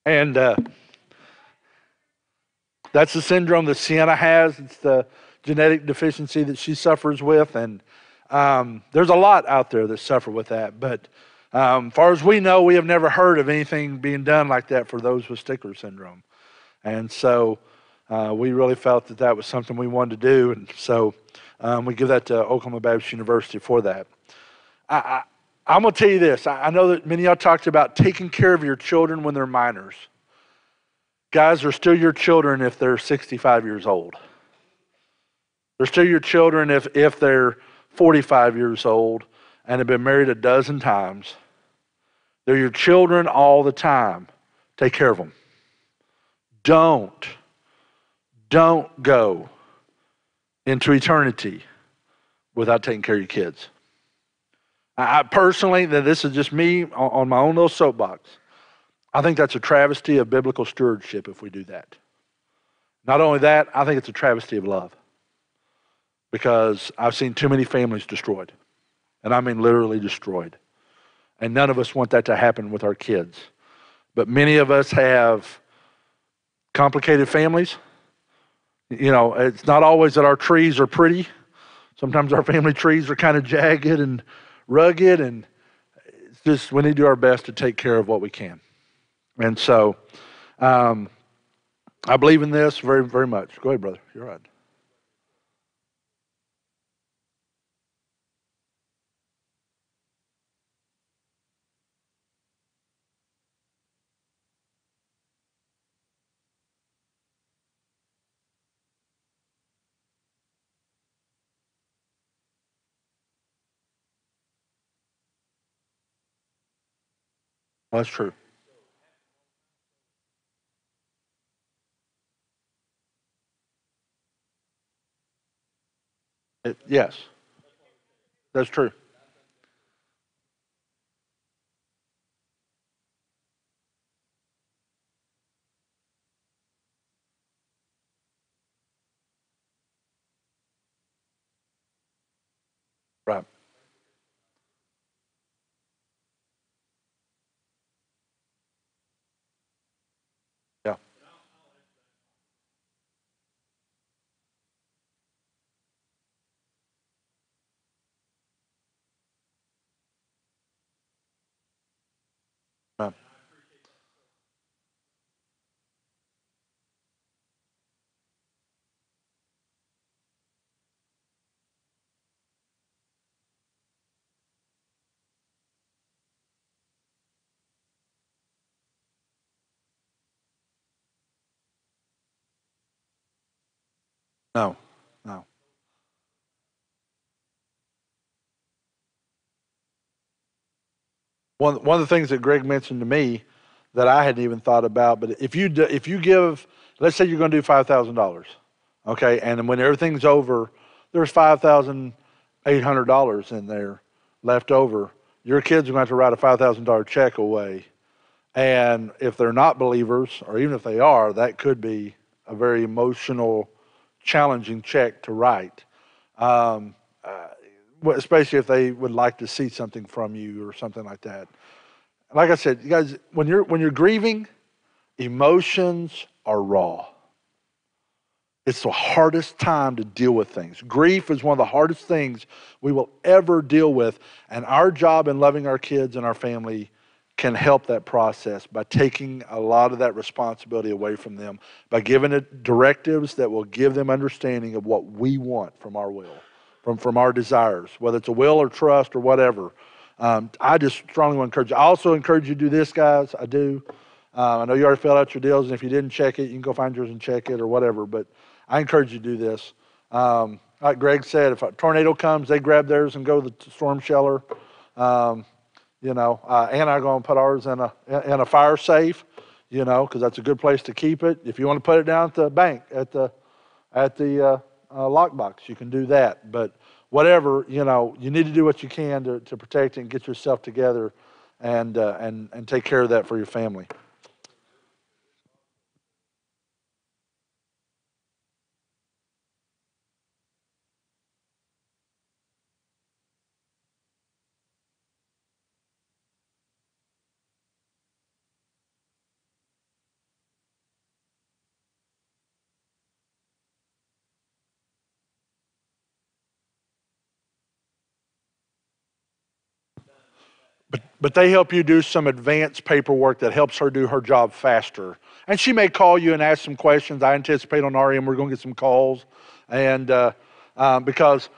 And that's the syndrome that Sienna has. It's the genetic deficiency that she suffers with. And there's a lot out there that suffer with that. But as far as we know, we have never heard of anything being done like that for those with Stickler syndrome. And so we really felt that that was something we wanted to do. And so we give that to Oklahoma Baptist University for that. I'm going to tell you this. I know that many of y'all talked about taking care of your children when they're minors. Guys, they're still your children if they're 65 years old. They're still your children if they're 45 years old and have been married a dozen times. They're your children all the time. Take care of them. Don't go into eternity without taking care of your kids. I personally, this is just me on my own little soapbox, I think that's a travesty of biblical stewardship if we do that. Not only that, I think it's a travesty of love. Because I've seen too many families destroyed. And I mean literally destroyed. And none of us want that to happen with our kids. But many of us have complicated families. You know, it's not always that our trees are pretty. Sometimes our family trees are kind of jagged and rugged. And it's just, we need to do our best to take care of what we can. And so, I believe in this very, very much. Go ahead, brother. You're right. Well, that's true. Yes, that's true. Right. Yeah. Right. No. No. One of the things that Greg mentioned to me that I hadn't even thought about, but if you give, let's say you're going to do $5,000, okay, and when everything's over, there's $5,800 in there left over. Your kids are going to have to write a $5,000 check away, and if they're not believers, or even if they are, that could be a very emotional, challenging check to write, especially if they would like to see something from you or something like that. Like I said, you guys, when you're grieving, emotions are raw. It's the hardest time to deal with things. Grief is one of the hardest things we will ever deal with, and our job in loving our kids and our family can help that process by taking a lot of that responsibility away from them, by giving it directives that will give them understanding of what we want from our will, from our desires, whether it's a will or trust or whatever. I just strongly want to encourage you. I also encourage you to do this, guys. I do. I know you already filled out your deals, and if you didn't check it, you can go find yours and check it or whatever, but I encourage you to do this. Like Greg said, if a tornado comes, they grab theirs and go to the storm shelter. Ann and I are going to put ours in a fire safe, because that's a good place to keep it. If you want to put it down at the bank, at the lockbox, you can do that. But whatever, you need to do what you can to protect it and get yourself together and take care of that for your family. But they help you do some advanced paperwork that helps her do her job faster. And she may call you and ask some questions. I anticipate on our end we're going to get some calls. And because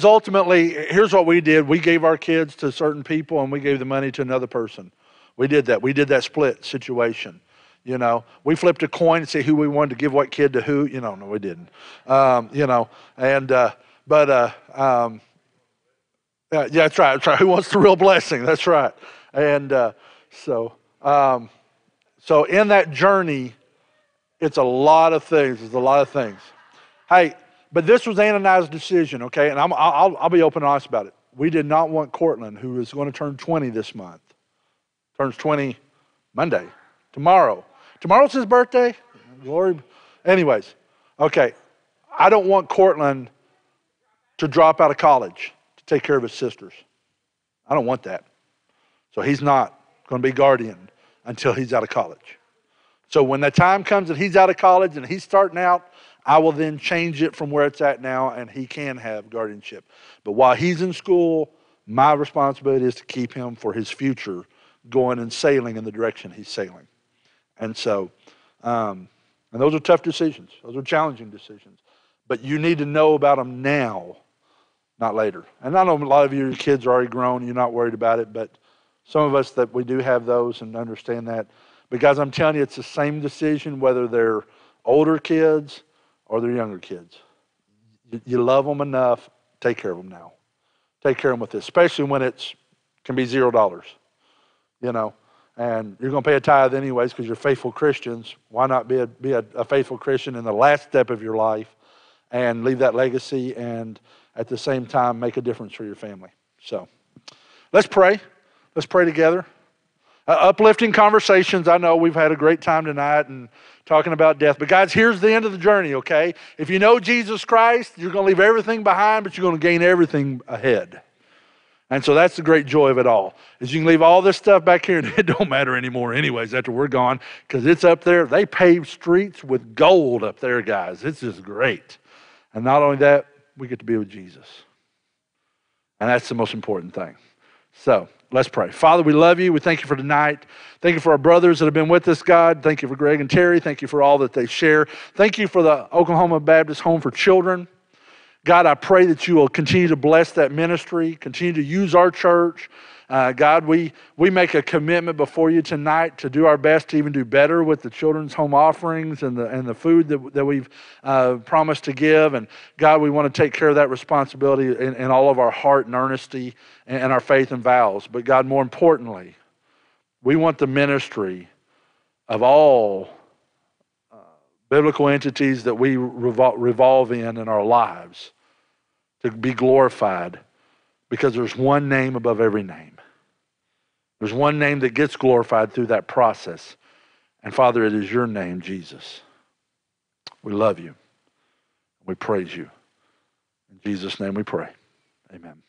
ultimately, here's what we did. We gave our kids to certain people and we gave the money to another person. We did that. We did that split situation. We flipped a coin and see who we wanted to give what kid to who. No, we didn't. Yeah, that's right. That's right. Who wants the real blessing? That's right. And so in that journey, it's a lot of things. It's a lot of things. Hey, but this was Ann and I's decision, okay? And I'll be open and honest about it. We did not want Cortland, who is going to turn 20 this month. Turns 20 Monday, tomorrow. Tomorrow's his birthday. Glory. Anyways, okay. I don't want Cortland to drop out of college to take care of his sisters. I don't want that. So he's not going to be guardian until he's out of college. So when the time comes that he's out of college and he's starting out, I will then change it from where it's at now and he can have guardianship. But while he's in school, my responsibility is to keep him for his future going and sailing in the direction he's sailing. And so, and those are tough decisions. Those are challenging decisions. But you need to know about them now, not later. And I know a lot of your kids are already grown, you're not worried about it, but some of us that we do have those and understand that. But guys, I'm telling you, it's the same decision whether they're older kids or they're younger kids. You love them enough, take care of them now. Take care of them with this, especially when it can be $0, and you're going to pay a tithe anyways because you're faithful Christians. Why not be a faithful Christian in the last step of your life and leave that legacy and at the same time make a difference for your family? So let's pray. Let's pray together. Uplifting conversations. I know we've had a great time tonight and talking about death. But guys, here's the end of the journey, okay? If you know Jesus Christ, you're going to leave everything behind, but you're going to gain everything ahead. And so that's the great joy of it all, is you can leave all this stuff back here and it don't matter anymore anyways after we're gone because it's up there. They paved streets with gold up there, guys. It's just great. And not only that, we get to be with Jesus. And that's the most important thing. So let's pray. Father, we love you. We thank you for tonight. Thank you for our brothers that have been with us, God. Thank you for Greg and Terry. Thank you for all that they share. Thank you for the Oklahoma Baptist Home for Children. God, I pray that you will continue to bless that ministry, continue to use our church. God, we make a commitment before you tonight to do our best to even do better with the children's home offerings and the food that we've promised to give. And God, we want to take care of that responsibility in all of our heart and earnesty and our faith and vows. But God, more importantly, we want the ministry of all biblical entities that we revolve in our lives to be glorified, because there's one name above every name. There's one name that gets glorified through that process. And Father, it is your name, Jesus. We love you. We praise you. In Jesus' name we pray. Amen.